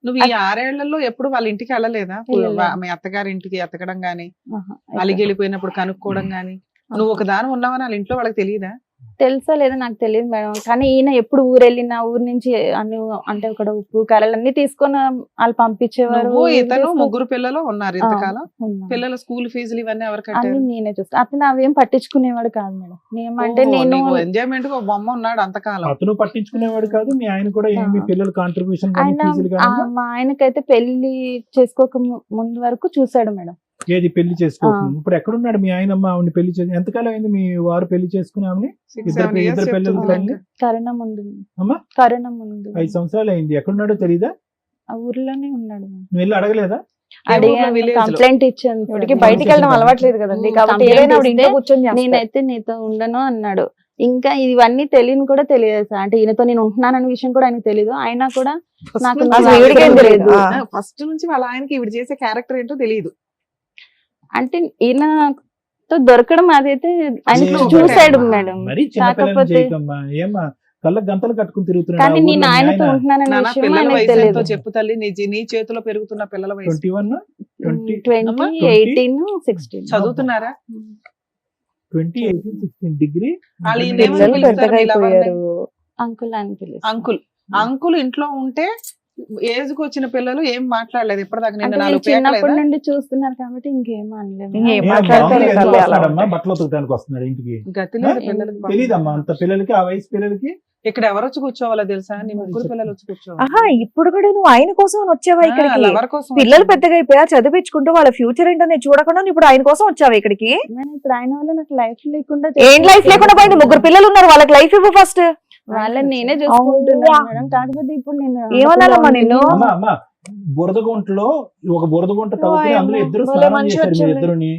నువ్వు ఈ 6 ఏళ్లలో ఎప్పుడు వాళ్ళ ఇంటికి వెళ్ళలేదా? వెళ్ళలేదు. మీ అత్తగారి ఇంటికి ఎతకడం గానీ, ఆహా, అలిగి వెళ్ళిపోయినప్పుడు కనుక్కోవడం గానీ, నువ్వు ఒక దాని ఉన్నావని వాళ్ళ ఇంట్లో వాళ్ళకి తెలియదా? తెలుసా లేదా నాకు తెలియదు మేడం. కానీ ఈయన ఎప్పుడు ఊరు వెళ్ళినా ఊరు నుంచి అన్ని అంటే ఇక్కడ ఉప్పు కారాలు అన్ని తీసుకొని వాళ్ళు పంపించేవారు. నువ్వు ఇతను 3 పిల్లలు ఉన్నారు ఇంతకాలం. ఉన్నాను. పిల్లల స్కూల్ ఫీజులు ఇవన్నీ ఎవరు అన్ని కట్టారు? నేనే చూస్తా. అతను అవేం పట్టించుకునేవాడు కాదు మేడం. నేమంటే నేను ఎంజాయ్మెంట్ గా బొమ్మ ఉన్నాడు అంతకాలం. అతను పట్టించుకునేవాడు కాదు, మీ ఆయన కూడా ఏమి పిల్లల కాంట్రిబ్యూషన్ కానీ ఆయన ఫీజులు కానీ మా ఆయనకైతే పెళ్లి చేసుకోక ముందు వరకు చూసాడు మేడం. ఏది పెళ్లి చేసుకోకుండా ఇప్పుడు ఎక్కడున్నాడు మీ ఆయన? అమ్మ ఆవిడ పెళ్లి చేసి ఎంతకాలం అయింది మీ వారు పెళ్లి చేసుకుని ఆమెని? 6-7 years ఇద్దరు పిల్లలు చెప్తున్నాడు. తల్లి? కరోనా ముందు. అమ్మా? కరోనా ముందు 5 సంవత్సరాలు అయింది. ఎక్కడున్నాడో తెలీదా? ఆ ఊర్లోనే ఉన్నాడు మేడం. నువ్వు వెళ్ళి అడగలేదా? ఊర్లో village లో. కంప్లైంట్ ఇచ్చాను సార్. ఇప్పటికి బయటికి వెళ్ళడం అలవాట్లేదు కదండి, కాబట్టి కంప్లైంట్ ఏదైనా ఆవిడ ఇంట్లో ఇస్తే కూర్చొని చేస్తారు. నేనైతే నీతో ఉండను అన్నాడు. ఇంకా ఇవన్నీ తెలియని కూడా తెలియదు సార్. అంటే ఈయనతో నేను ఉంటున్నానన్న విషయం కూడా ఆయనకు తెలియదు. అయినా కూడా నాకు అసలు ఈవిడికేం తెలియదు. ఫస్ట్ నుంచి వాళ్ళ ఆయనకి ఈవిడ చేసే క్యారెక్టర్ ఏంటో తెలియదు. అంటే ఈయనతో దొరకడం అదైతే ఆయన లేదు చూసాడు మేడం. మేడం. మరి చిన్నపిల్లలు కాకపోతే చేయకమ్మా, ఏమ్మా కళ్ళకు గంతలు కట్టుకుని తిరుగుతున్నాడు కానీ నేను ఆయనతో ఉంటున్నానన్న నాన్న విషయం పిల్లల ఆయనకు వయసు ఎంతో తెలియదు. చెప్పు తల్లి. నీ చేతిలో పెరుగుతున్న పిల్లల వయసు 21 20 20, 18, 16 చదువుతున్నారా? 20 18 16 డిగ్రీ. వాళ్ళు ఈ పిల్లలు పిలుస్తారు పెద్దగా మీ lover ని? అయిపోయారు. అంకుల్ అని పిలుస్తాను. అంకుల్ ఇంట్లో ఉంటే ఏజ్ కు వచ్చిన పిల్లలు ఏం మాట్లాడలేదు ఇప్పటిదాకా. నిన్న అంటే 4 వీళ్ళు చిన్నప్పటి పేకలేదా? నుండి చూస్తున్నారు కాబట్టి ఇంకేం అనలేదు. ఇంకేం ఏ, మాట్లాడతారు మామూలుగా ఇంకా ఎందుకు అలా వస్తాడమ్మా? ఉంటాయి. బట్టలు ఉతకడానికి వస్తున్నాడు ఇంటికి? గతి లేదు పిల్లలకి. తెలీదమ్మా అంత పిల్లలకి, ఆ వయసు పిల్లలకి. ఇక్కడ ఎవరు వచ్చి కూర్చోవాలో తెలుసా? నీ 3 పిల్లలు వచ్చి ఆహా, ఇప్పుడు కూడా నువ్వు ఆయన కోసం వచ్చావా ఇక్కడికి? లవర్ కోసం పిల్లలు వచ్చింది. పెద్దగా అయిపోయా, చదివించుకుంటూ వాళ్ళ ఫ్యూచర్ ఏంటని చూడకుండా నువ్వు ఇప్పుడు ఆయన కోసం వచ్చావా ఇక్కడికి? నేను ఇప్పుడు ఆయన వల్ల నాకు లైఫ్ లేకుండా ఏం లైఫ్ లేకుండా పోయింది? 3 పిల్లలు ఉన్నారు, వాళ్ళకి లైఫ్ ఇవ్వు ఫస్ట్. వాళ్ళని నేనే చూసుకుంటున్నాను అవ్వా. మేడం. కాకపోతే ఇప్పుడు నేను ఏమనాలమ్మా నిన్ను? అమ్మా అమ్మా బురద గుంటలో ఒక బురద గుంట తవ్వుకుని వాయమ్మో, అందులో ఇద్దరు భలే స్నానం మంచి చేశారు మీరు వచ్చారు. ఇద్దరుని.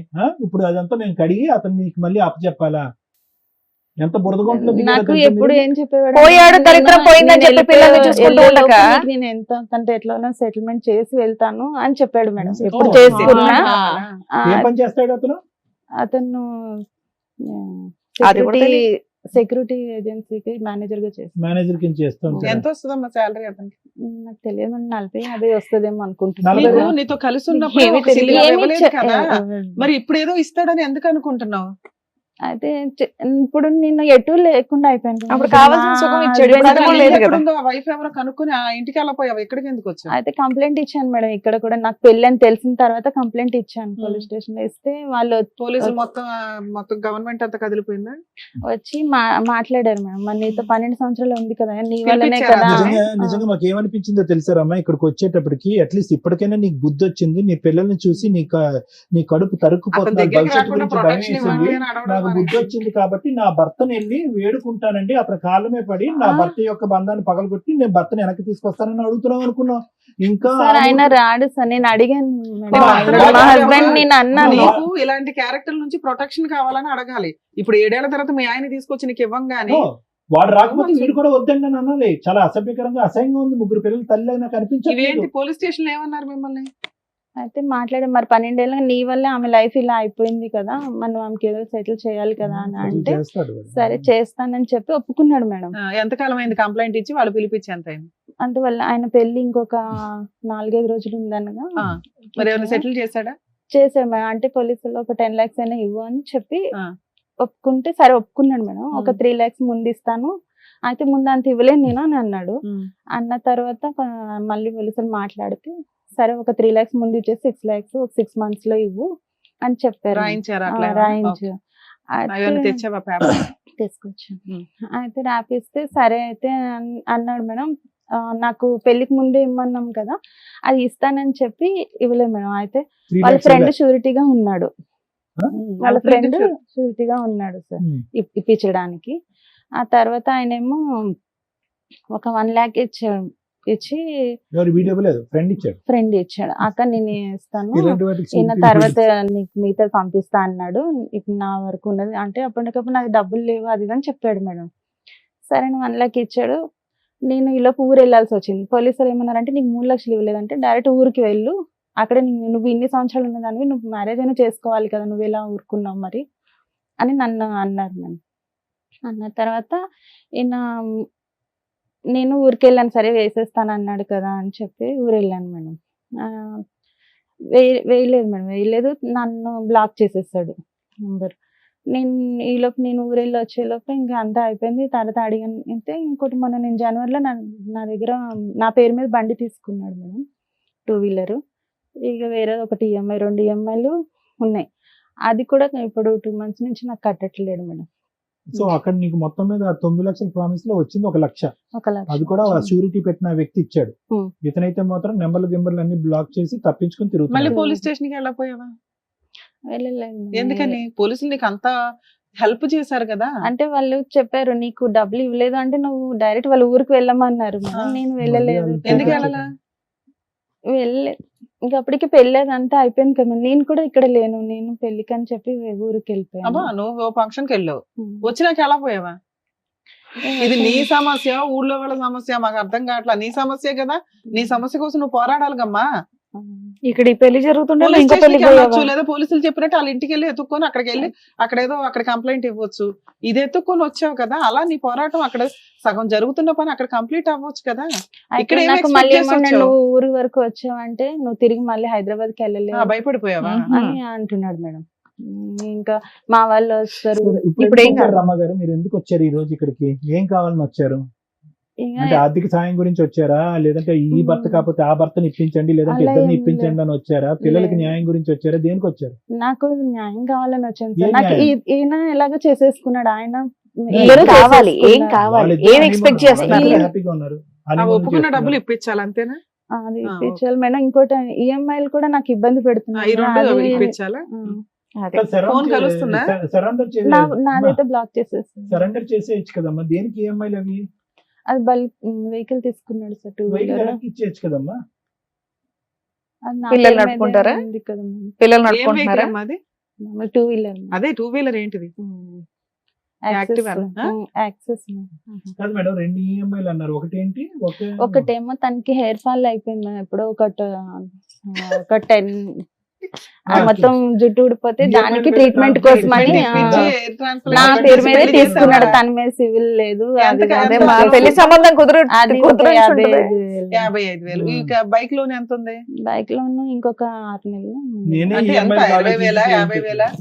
ఇప్పుడు అదంతా మేము కడిగి అతను నీకు మళ్ళీ అప్పచెప్పాలా? ఎంత బురద గుంటలో దిగారో నాకు తెలుసా ఎప్పుడు మీరు? ఏం చెప్పేవాడు పోయాడు, అంటే దరిద్రం నేను పోయిందని చెప్పి వెళ్ళిపోయా- పిల్లల్ని చూసుకుంటూ వెళ్ళే ఉండక. లోపు నీకు నేను ఎంత తనతో ఎట్లా సెటిల్మెంట్ చేసి వెళ్తాను అని చెప్పాడు మేడం. ఎప్పుడు ఓ, చేసుకున్నా ఆ, ఏం పని చేస్తాడు అతను? అతను అది కూడా తెలీదు. సెక్యూరిటీ ఏజెన్సీకి మేనేజర్ గా చేస్తాను. మేనేజర్ కింద చేస్తూ ఉంటాడు. ఎంత వస్తుందమ్మా శాలరీ అతనికి? నాకు తెలియదు 40-50 వస్తుందేమో అనుకుంటున్నాను. నలభై నీకు నీతో కలిసి ఉన్నప్పుడు ఏమీ ఒక సిల్లిగా ఏమీ ఇవ్వలేదు కదా. చె- మరి ఇప్పుడు ఏదో ఇస్తాడని ఎందుకు అనుకుంటున్నావు? అయితే ఇప్పుడు నేను ఎటు లేకుండా అయిపోయాను. అప్పుడు కావాల్సిన సుఖం ఇచ్చాడు, ఇప్పుడు అది కూడా లేదు కదా. వైఫ్ ఎవరో కనుక్కుని ఆ ఇంటికి వెళ్ళిపోయావు, ఎక్కడికి ఎందుకు వచ్చావు? అయితే కంప్లైంట్ ఇచ్చాను మేడం. ఇక్కడ కూడా నాకు పెళ్లి అని తెలిసిన తర్వాత కంప్లైంట్ ఇచ్చాను పోలీస్ స్టేషన్ లో. ఇస్తే వాళ్ళు పోలీసులు మొత్తం గవర్నమెంట్ అంతా కదిలిపోయిందా? వచ్చి మాట్లాడారు మేడం. మరి నీతో 12 సంవత్సరాలు ఉంది కదా, నీ వల్లనే పిలిపించారా? కదా. నిజంగా మాకు ఏమనిపించిందో తెలుసారమ్మా, ఇక్కడికి వచ్చేటప్పటికి అట్లీస్ట్ ఇప్పటికైనా నీకు బుద్ధి వచ్చింది, నీ పిల్లల్ని చూసి నీ కడుపు అతని తరుక్కుపోతుంది, దగ్గరికి భవిష్యత్తు రాకుండా గురించి భయం ప్రొటెక్షన్ వేసింది. ఇవ్వండి అని అడగడం నాకు బుద్ధి వచ్చింది కాబట్టి నా భర్తను వెళ్ళి వేడుకుంటానండి, అతని కాళ్ళమే పడి నా భర్త యొక్క బంధాన్ని పగలగొట్టి నేను భర్తను వెనక్కి తీసుకొస్తానని అడుగుతున్నాం అనుకున్నాం. ఇంకా సార్ ఆయన రాడు సార్. నేను అడిగాను మేడం. అతను మా రాడు. హస్బెండ్ నేను అన్నాను. నీకు ఇలాంటి క్యారెక్టర్ నుంచి ప్రొటెక్షన్ కావాలని అడగాలి. ఇప్పుడు 7 ఏళ్ల తర్వాత మీ ఆయన తీసుకొచ్చి నీకు ఇవ్వంగానే వాడు రాకపోతే వీడు కూడా వద్దండి అని అనాలి. చాలా అసభ్యకరంగా అసహ్యంగా ఉంది. 3 పిల్లలు తల్లి అయినా కనిపించలేదు. ఇవేంటి పోలీస్ స్టేషన్ ఏమన్నారు మిమ్మల్ని? అయితే మాట్లాడే మరి 12 ఏళ్ళ నీ వల్లే ఆమె లైఫ్ ఇలా అయిపోయింది కదా, మనం ఆమెకి ఏదో సెటిల్ చేయాలి కదా అని అంటే చేస్తాడు వాడు. సరే చేస్తానని చెప్పి ఒప్పుకున్నాడు మేడం. ఎంతకాలం అయింది కంప్లైంట్ ఇచ్చి? వాళ్ళు పిలిపించి ఎంత అయింది? అందువల్ల ఆయన పెళ్లి ఇంకొక 4-5 రోజులు ఉందనగా మరి ఏమైనా సెటిల్ చేశాడా? చేశాడు మేడం. అంటే పోలీసులు ఒక 10 lakhs అయినా ఇవ్వు అని చెప్పి ఆ. ఒప్పుకుంటే సరే ఒప్పుకున్నాడు మేడం. ఒక 3 lakhs ముందు ఇస్తాను, అయితే ముందు అంత ఇవ్వలేను నేను అని అన్నాడు. అన్న తర్వాత మళ్ళీ పోలీసులు మాట్లాడితే సరే ఒక 3 lakhs ముందు ఇచ్చేసి 6 lakhs 6 months లో ఇవ్వు అని చెప్పారు. రాయించారా అట్లా? రాయించు. అవన్నీ తెచ్చావా పేపర్? తీసుకొచ్చాను. అయితే రాపిస్తే సరే అయితే అన్నాడు మేడం. నాకు పెళ్లికి ముందే ఇమ్మన్నాం కదా, అది ఇస్తానని చెప్పి ఇవ్వలేదు మేడం. అయితే 3 వాళ్ళ lakhs ఫ్రెండ్ షూరిటీగా ఉన్నాడు. వాళ్ళ ఫ్రెండ్ sure. షూరిటీగా ఉన్నాడు సార్ ఇప్పించడానికి. ఆ తర్వాత ఆయనేమో ఒక 1 lakh ఇచ్చాడు. ఇచ్చి ఎవరు వీడియో లేదు, ఫ్రెండ్ ఇచ్చాడు. ఫ్రెండ్ ఇచ్చాడు. అక్క నేను ఇస్తాను, ఇలాంటి వాటికి ఈయన సూటిగా తర్వాత నీకు మిగతా పంపిస్తా అన్నాడు. ఇప్పుడు నా వరకు ఉన్నది అంటే అప్పటికప్పుడు నాకు డబ్బులు లేవు అది ఇది అని చెప్పాడు మేడం. సరే 1 lakh ఇచ్చాడు. నేను ఈలోపు ఊరు వెళ్ళాల్సి వచ్చింది. పోలీసులు ఏమన్నారంటే నీకు 3 లక్షలు ఇవ్వలేదంటే డైరెక్ట్ ఊరికి వెళ్ళు, అక్కడ నువ్వు ఇన్ని సంవత్సరాలు ఉన్నదానివి, నువ్వు మ్యారేజ్ అయినా చేసుకోవాలి కదా, నువ్వు ఎలా ఊరుకున్నావు మరి అని నన్ను అన్నారు మేడం. అన్న తర్వాత ఈయన నేను ఊరికి వెళ్ళాను, సరే వేసేస్తాను అన్నాడు కదా అని చెప్పి ఊరు వెళ్ళాను మేడం. వేయలేదు మేడం, వేయలేదు, నన్ను బ్లాక్ చేసేసాడు నంబర్. నేను ఊరు వెళ్ళి వచ్చేలోపు ఇంకా అంతా అయిపోయింది. తర్వాత అడిగాను అయితే ఇంకోటి మొన్న నేను జనవరిలో నా దగ్గర నా పేరు మీద బండి తీసుకున్నాడు మేడం, 2-wheeler. ఇక వేరే ఒకటి ఈఎంఐ 2 EMIలు ఉన్నాయి. అది కూడా ఇప్పుడు 2 months నుంచి నాకు కట్టట్లేడు మేడం. సో అక్కడ నీకు మొత్తం మీద 9 లక్షల ప్రామిస్ లో వచ్చింది 1 లక్ష. 1 లక్ష అది కూడా షూరిటీ పెట్టిన వ్యక్తి ఇచ్చాడు. ఉమ్. ఇతనైతే మాత్రం నెంబర్లు అన్ని బ్లాక్ చేసి తప్పించుకుని మళ్ళీ తిరుగుతున్నాడు. పోలీస్ స్టేషన్ కి వెళ్ళకపోయావా? వెళ్ళలేదు మేడం. ఎందుకని? పోలీసులు నీకు అంత హెల్ప్ చేశారు కదా. అంటే వాళ్ళు చెప్పారు నీకు డబ్బులు ఇవ్వలేదు అంటే నువ్వు డైరెక్ట్ వాళ్ళ ఊరికి వెళ్ళమన్నారు మేడం. ఆ. నేను వెళ్ళలేదు. మళ్ళీ ఎందుకు వాళ్ళు వెళ్ళాలా? వెళ్ళలేదు. ఇంకా అప్పటికి పెళ్ళేది అంతా అయిపోయింది కదా. నేను కూడా ఇక్కడ లేను, నేను పెళ్లికి అని చెప్పి ఊరికి వెళ్ళిపోయాను. అబ్బా నువ్వు ఫంక్షన్ కి వెళ్ళావు, ఉమ్. వచ్చినాక ఎలా పోయావా? ఇది నీ సమస్య, ఊళ్ళో వాళ్ళ సమస్య మాకు అర్థం కావట్లా. నీ సమస్య కదా, నీ సమస్య కోసం నువ్వు పోరాడాలిగమ్మా. ఇక్కడ ఈ పెళ్లి జరుగుతుంటే పోలీస్ ఇంకా పెళ్లి స్టేషన్కి వెళ్ళొచ్చు, లేదా పోలీసులు చెప్పినట్టు వాళ్ళ ఇంటికి వెళ్ళి ఎత్తుక్కొని అక్కడికి వెళ్ళి అక్కడ కంప్లైంట్ ఇవ్వచ్చు. ఇది ఎత్తుక్కొని వచ్చావు కదా, అలా నీ పోరాటం అక్కడ సగం జరుగుతున్న పని అక్కడ కంప్లీట్ అవ్వచ్చు కదా. ఇక్కడ ఏం నాకు expect మళ్ళీ చేసి ఏమన్నా వచ్చావు? నువ్వు ఊరి వరకు వచ్చావంటే నువ్వు తిరిగి మళ్ళీ హైదరాబాద్ కి వెళ్ళలేవు భయపడిపోయావా? అని అంటున్నాడు మేడం. ఇంకా మా వాళ్ళు వస్తారు. ఇప్పుడు ఏం కాదు. రమ్మ గారు మీరు ఎందుకు వచ్చారు ఈ రోజు ఇక్కడికి? ఏం కావాలని వచ్చారు? ఇంకా అంటే ఆర్థిక సాయం గురించి వచ్చారా, లేదంటే ఈ భర్త కాకపోతే ఆ భర్తని ఇప్పించండి, లేదంటే అలా ఇద్దరిని ఏం ఇప్పించండి అని వచ్చారా? పిల్లలకి లేదు. న్యాయం గురించి వచ్చారా? దేనికి వచ్చారు? నాకు న్యాయం కావాలని వచ్చాను ఏం సార్. నాకు న్యాయం? ఈయన ఎలాగో చేసేసుకున్నాడు, ఆయన ఏం ఏదో కావాలి, ఏం చేసేసుకున్నాడు. కావాలి, వాళ్ళిద్దరూ ఏం ఎక్స్పెక్ట్ honeymoon, చేస్తున్నారు? వాళ్ళిద్దరూ హ్యాపీగా ఉన్నారు. honeymoon ఒప్పుకున్న చేస్తున్నారు. డబ్బులు ఇప్పించాలి అంతేనా? అది ఆ, ఇప్పించాలి మేడం. ఇంకోటి ఈఎంఐలు కూడా నాకు ఇబ్బంది ఈ పెడుతున్నాయి. 2 అది- ఇప్పించాలా? అదే. ఫోన్ కలుస్తుందా? సరెండర్ నాదైతే బ్లాక్ చేసేస్తాను. సరెండర్ చేసేయచ్చు కదమ్మా. దేనికి ఈఎంఐలు అవి? అది వెహికల్ తీసుకున్నాడు సార్, 2 వెహికల్ wheeler. వెనక్కి ఇచ్చేయచ్చు కదమ్మా. అది నా పిల్లలు పేరు మీదే నడుపుకుంటారా? ఉంది కదా మేడం. పిల్లలు ఏం నడుపుకుంటున్నారా? వెహికల్ అమ్మా అది? 2 wheeler. అదే 2 వీలర్ ఏంటిది? Activa నా? యాక్సెస్. కాదు మేడం, 2 ఈఎంఐలు అన్నారు. ఒకటి ఏంటి? ఒకటేమో తనకి హెయిర్ ఫాల్ అయిపోయింది ఎప్పుడో ఒక 10 మొత్తం జుట్టు ఊడిపోతే EMI దానికి మీద ట్రీట్మెంట్ transfer కోసమని ఇప్పించి ఆ, air transplant నా transfer పేరు మీదే పెళ్లి తీసుకున్నాడు. చేస్తావా? తన మీద సివిల్ లేదు. ఎంత అది అదే ఎంత మా కేసు? పెళ్లి సంబంధం అది కుదరని 55,000. ఇక బైక్ లోన్ ఎంత ఉంది? బైక్ లోను ఇంకొక 6 నెలలు నేనే అంటే EMI ఎంత? College 20,000, fees 50,000?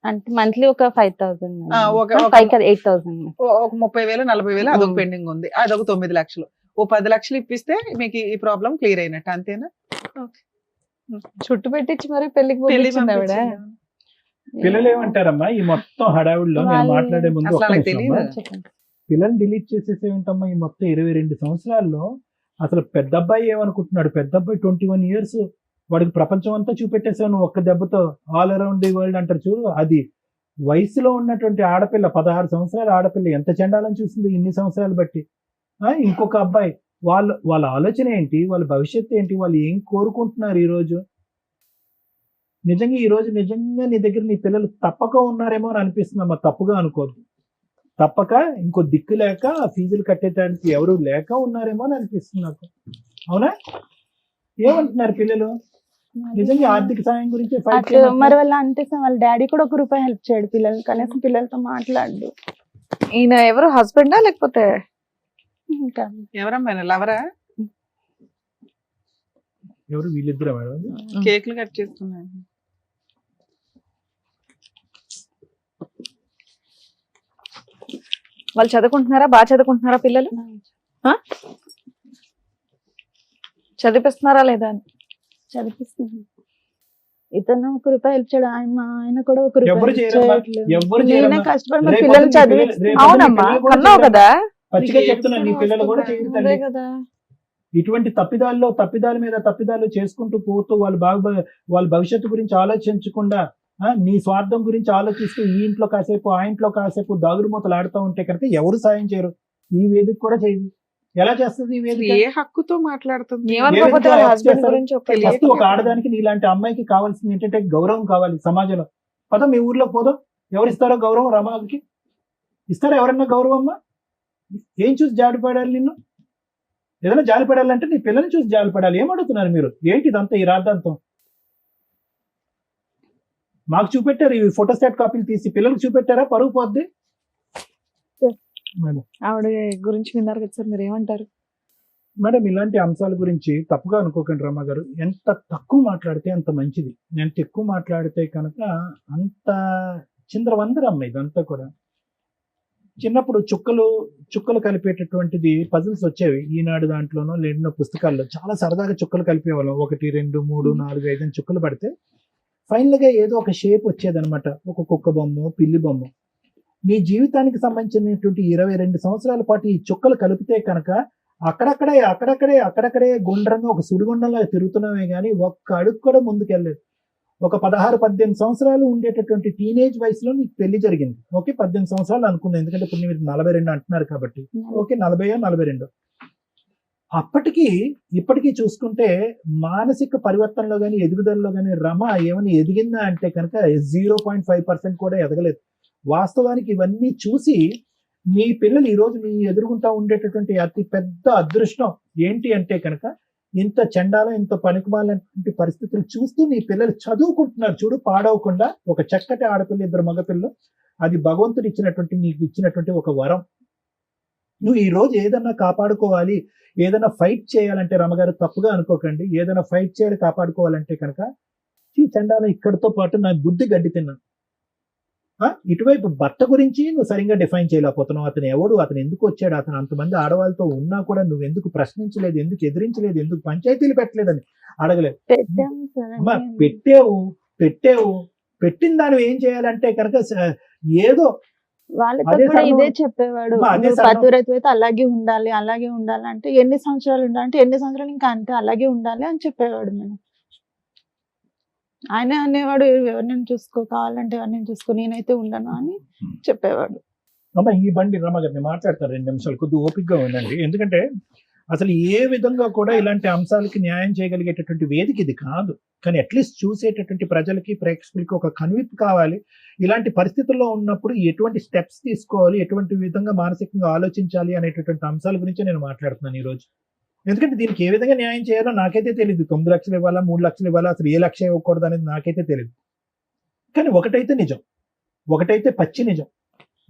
అంటే మంత్లీ ఒక 5,000 ఒక 5 కదా 8,000. ఒక 30,000, 40,000 అదొక ఉమ్. పెండింగ్ ఉంది. అదొక 9 లక్షలు. ఓ 10 లక్షలు ఇప్పిస్తే మీకు ఈ ప్రాబ్లం క్లియర్ అయినట్టు అంతేనా? చుట్టు పెట్టించి మరి పెళ్లికి పెళ్లి పంపించింది ఆవిడ. పిల్లలు ఏమంటారమ్మా ఈ మొత్తం హడావుడిలో? నేను వాళ్ళు- మాట్లాడే ముందు అసలు ఒక్క వాళ్ళకి నిమిషం అమ్మా. తెలీదు. చెప్పండి. పిల్లల్ని డిలీట్ చేసేసే ఉంటామ్మా ఈ మొత్తం 22 సంవత్సరాల్లో. అసలు పెద్ద అబ్బాయి ఏమనుకుంటున్నాడు? పెద్ద అబ్బాయి 21 years, వాడికి ప్రపంచం అంతా చూపెట్టేసావు నువ్వు ఒక్క దెబ్బతో. ఆల్ అరౌండ్ ది వరల్డ్ అంటారు చూడు, అది వయసులో ఉన్నటువంటి ఆడపిల్ల, 16 సంవత్సరాల ఆడపిల్ల ఎంత చండాలని చూసింది ఇన్ని సంవత్సరాలు బట్టి. ఇంకొక అబ్బాయి, వాళ్ళ ఆలోచన ఏంటి, వాళ్ళ భవిష్యత్తు ఏంటి, వాళ్ళు ఏం కోరుకుంటున్నారు ఈ రోజు? నిజంగా ఈ రోజు నిజంగా నీ దగ్గర నీ పిల్లలు తప్పక ఉన్నారేమో అని అనిపిస్తుందమ్మా. తప్పుగా అనుకోద్దు. తప్పక ఇంకో దిక్కు లేక ఫీజులు కట్టేటానికి ఎవరు లేక ఉన్నారేమో అని అనిపిస్తుంది నాకు. అవునా? ఏమంటున్నారు పిల్లలు? నిజంగా ఆర్థిక సాయం గురించి fight అట్లా చేయమంటున్నారు. మరి వాళ్ళ అంటే వాళ్ళ డాడీ కూడా 1 రూపాయి హెల్ప్ చేయడు పిల్లలు, కనీసం పిల్లలతో మాట్లాడు. ఈయన ఎవరు, హస్బెండా లేకపోతే? ఇంకా ఎవరమ్మా లవరా? ఎవరు వీళ్ళిద్దరు మేడం? కేకులు కట్ చేస్తున్నాను. వాళ్ళు చదువుకుంటున్నారా? బాగా చదువుకుంటున్నారా పిల్లలు? చదివిస్తున్నారా లేదా అని? చదివిస్తుంది. ఇతను 1 రూపాయి హెల్ప్ చేయడు, ఆయన కూడా 1 ఎవరు రూపాయి చేయరమ్మా. చేయట్లేదు. ఎవరు నేనే చేయరమ్మా. కష్టపడి మరి రేపు పిల్లలు పొద్దున్న చదివి రేపు పొద్దున్న అవునమ్మా, పిల్లలు కూడా కన్నావు చేయరమ్మా. కదా. పచ్చిగా నీకు చెప్తున్నా, నీ పిల్లలు కూడా చేయరు అదే తల్లి. కదా. ఇటువంటి తప్పిదాల మీద తప్పిదాలు చేసుకుంటూ పోతూ వాళ్ళ భవిష్యత్తు గురించి ఆలోచించకుండా నీ స్వార్థం గురించి ఆలోచిస్తూ ఈ ఇంట్లో కాసేపు ఆ ఇంట్లో కాసేపు దాగుడు మూతలు ఆడుతూ ఉంటే కనుక ఎవరు సాయం చేయరు, ఈ వేదిక కూడా చేయదు. ఎలా చేస్తుంది ఈ వేదిక? ఏ హక్కుతో మాట్లాడుతుంది? ఏమనుకోకపోతే వాళ్ళ ఏ హస్బెండ్ చేస్తారు? గురించి ఒక తెలియదు. ఫస్ట్ ఒక ఆడదానికి నీలాంటి అమ్మాయికి కావాల్సింది ఏంటంటే గౌరవం కావాలి సమాజంలో. పద మీ ఊర్లో పోదాం, ఎవరిస్తారో గౌరవం? రమాకి ఇస్తారా ఎవరన్నా గౌరవం? అమ్మా ఏం చూసి జాలిపడాలి నిన్ను? ఏదైనా జాలిపడాలంటే నీ పిల్లల్ని చూసి జాలిపడాలి. ఏమడుగుతున్నారు మీరు? ఏంటి ఇదంతా ఈ రాద్ధాంతం? మాకు చూపెట్టారు ఈ ఫోటోస్టాట్ కాపీలు తీసి, పిల్లలకు చూపెట్టారా? పరుగు పోద్ది. మేడం ఆవిడ గురించి విన్నారు కదా సార్, మీరు ఏమంటారు? మేడం ఇలాంటి అంశాల గురించి తప్పుగా అనుకోకండి రమ్మ గారు. ఎంత తక్కువ మాట్లాడితే అంత మంచిది. ఎంత ఎక్కువ మాట్లాడితే కనుక అంత చిందరవందరమ్మ ఇదంతా కూడా. చిన్నప్పుడు చుక్కలు కలిపేటటువంటిది పజిల్స్ వచ్చేవి ఈనాడు దాంట్లోనో లేనో పుస్తకాల్లో. చాలా సరదాగా చుక్కలు కలిపేవాళ్ళం. 1 2 3 4 5 అని చుక్కలు పడితే ఫైనల్ గా ఏదో ఒక షేప్ వచ్చేదనమాట. ఒక కుక్క బొమ్మ, పిల్లి బొమ్మ. నీ జీవితానికి సంబంధించినటువంటి 22 సంవత్సరాల పాటు ఈ చుక్కలు కలిపితే కనుక అక్కడక్కడే గుండ్రంగా ఒక సుడిగుండంలో తిరుగుతున్నామే కానీ ఒక్క అడుగు కూడా ముందుకెళ్ళలేదు. ఒక 16-18 సంవత్సరాలు ఉండేటటువంటి టీనేజ్ వయసులో నీకు పెళ్లి జరిగింది. ఓకే, 18 సంవత్సరాలు అనుకుంది, ఎందుకంటే ఇప్పుడు మీరు 42 అంటున్నారు కాబట్టి. ఓకే, 40-42. అప్పటికి ఇప్పటికీ చూసుకుంటే మానసిక పరివర్తనలో కానీ ఎదుగుదలలో కానీ రమ ఏమైనా ఎదిగిందా అంటే కనుక 0.5% కూడా ఎదగలేదు. వాస్తవానికి ఇవన్నీ చూసి మీ పిల్లలు ఈరోజు మీ ఎదురుగుంటా ఉండేటటువంటి అతి పెద్ద అదృష్టం ఏంటి అంటే కనుక ఇంత చండాలం, ఇంత పనికిమాలినటువంటి పరిస్థితులు చూస్తూ నీ పిల్లలు చదువుకుంటున్నారు చూడు, పాడవకుండా. ఒక చక్కటి ఆడపిల్ల, 2 మగపిల్లలు. అది భగవంతుడు ఇచ్చినటువంటి, నీకు ఇచ్చినటువంటి ఒక వరం. నువ్వు ఈ రోజు ఏదన్నా కాపాడుకోవాలి, ఏదైనా ఫైట్ చేయాలంటే రమగారు తప్పుగా అనుకోకండి, ఏదైనా ఫైట్ చేయాలి కాపాడుకోవాలంటే కనుక ఈ చండాలం ఇక్కడితో పాటు నా బుద్ధి గడ్డి తిన్నాను. ఇటువైపు భర్త గురించి నువ్వు సరిగ్గా డిఫైన్ చేయలేకపోతున్నావు. అతను ఎవడు, అతను ఎందుకు వచ్చాడు, అతను అంతమంది ఆడవాళ్ళతో ఉన్నా కూడా నువ్వు ఎందుకు ప్రశ్నించలేదు, ఎందుకు ఎదిరించలేదు, ఎందుకు పంచాయతీలు పెట్టలేదని అడగలేదు. అమ్మా పెట్టావు, పెట్టిన దాన్ని ఏం చేయాలంటే కనుక ఏదో వాళ్ళతో అదే కూడా సగం- ఇదే చెప్పేవాడు. అమ్మా, అదే నువ్వు సగం- పతివ్రత అయితే అలాగే ఉండాలి అంటే ఎన్ని సంవత్సరాలు ఉండాలంటే ఎన్ని సంవత్సరాలు ఇంకా అంతే అలాగే ఉండాలి అని చెప్పేవాడు. మేము ఆయన అనేవాడు ఎవరినైనా చూసుకో, కావాలంటే ఎవరినైనా చూసుకో, నేనైతే ఉండను అని చెప్పేవాడు. అమ్మ ఈ బండి రమగారిని మాట్లాడతారు 2 నిమిషాలు, కొద్దిగా ఓపికగా ఉండండి. ఎందుకంటే అసలు ఏ విధంగా కూడా ఇలాంటి అంశాలకి న్యాయం చేయగలిగేటటువంటి వేదిక ఇది కాదు. కానీ అట్లీస్ట్ చూసేటటువంటి ప్రజలకి, ప్రేక్షకులకి ఒక కనువిప్పు కావాలి. ఇలాంటి పరిస్థితుల్లో ఉన్నప్పుడు ఎటువంటి స్టెప్స్ తీసుకోవాలి, ఎటువంటి విధంగా మానసికంగా ఆలోచించాలి అనేటటువంటి అంశాల గురించి నేను మాట్లాడుతున్నాను ఈరోజు. ఎందుకంటే దీనికి ఏ విధంగా న్యాయం చేయాలో నాకైతే తెలియదు. 9 లక్షలు ఇవ్వాలా, 3 లక్షలు ఇవ్వాలా, అసలు ఏ లక్ష ఇవ్వకూడదు అనేది నాకైతే తెలియదు. కానీ ఒకటైతే నిజం, ఒకటైతే పచ్చి నిజం.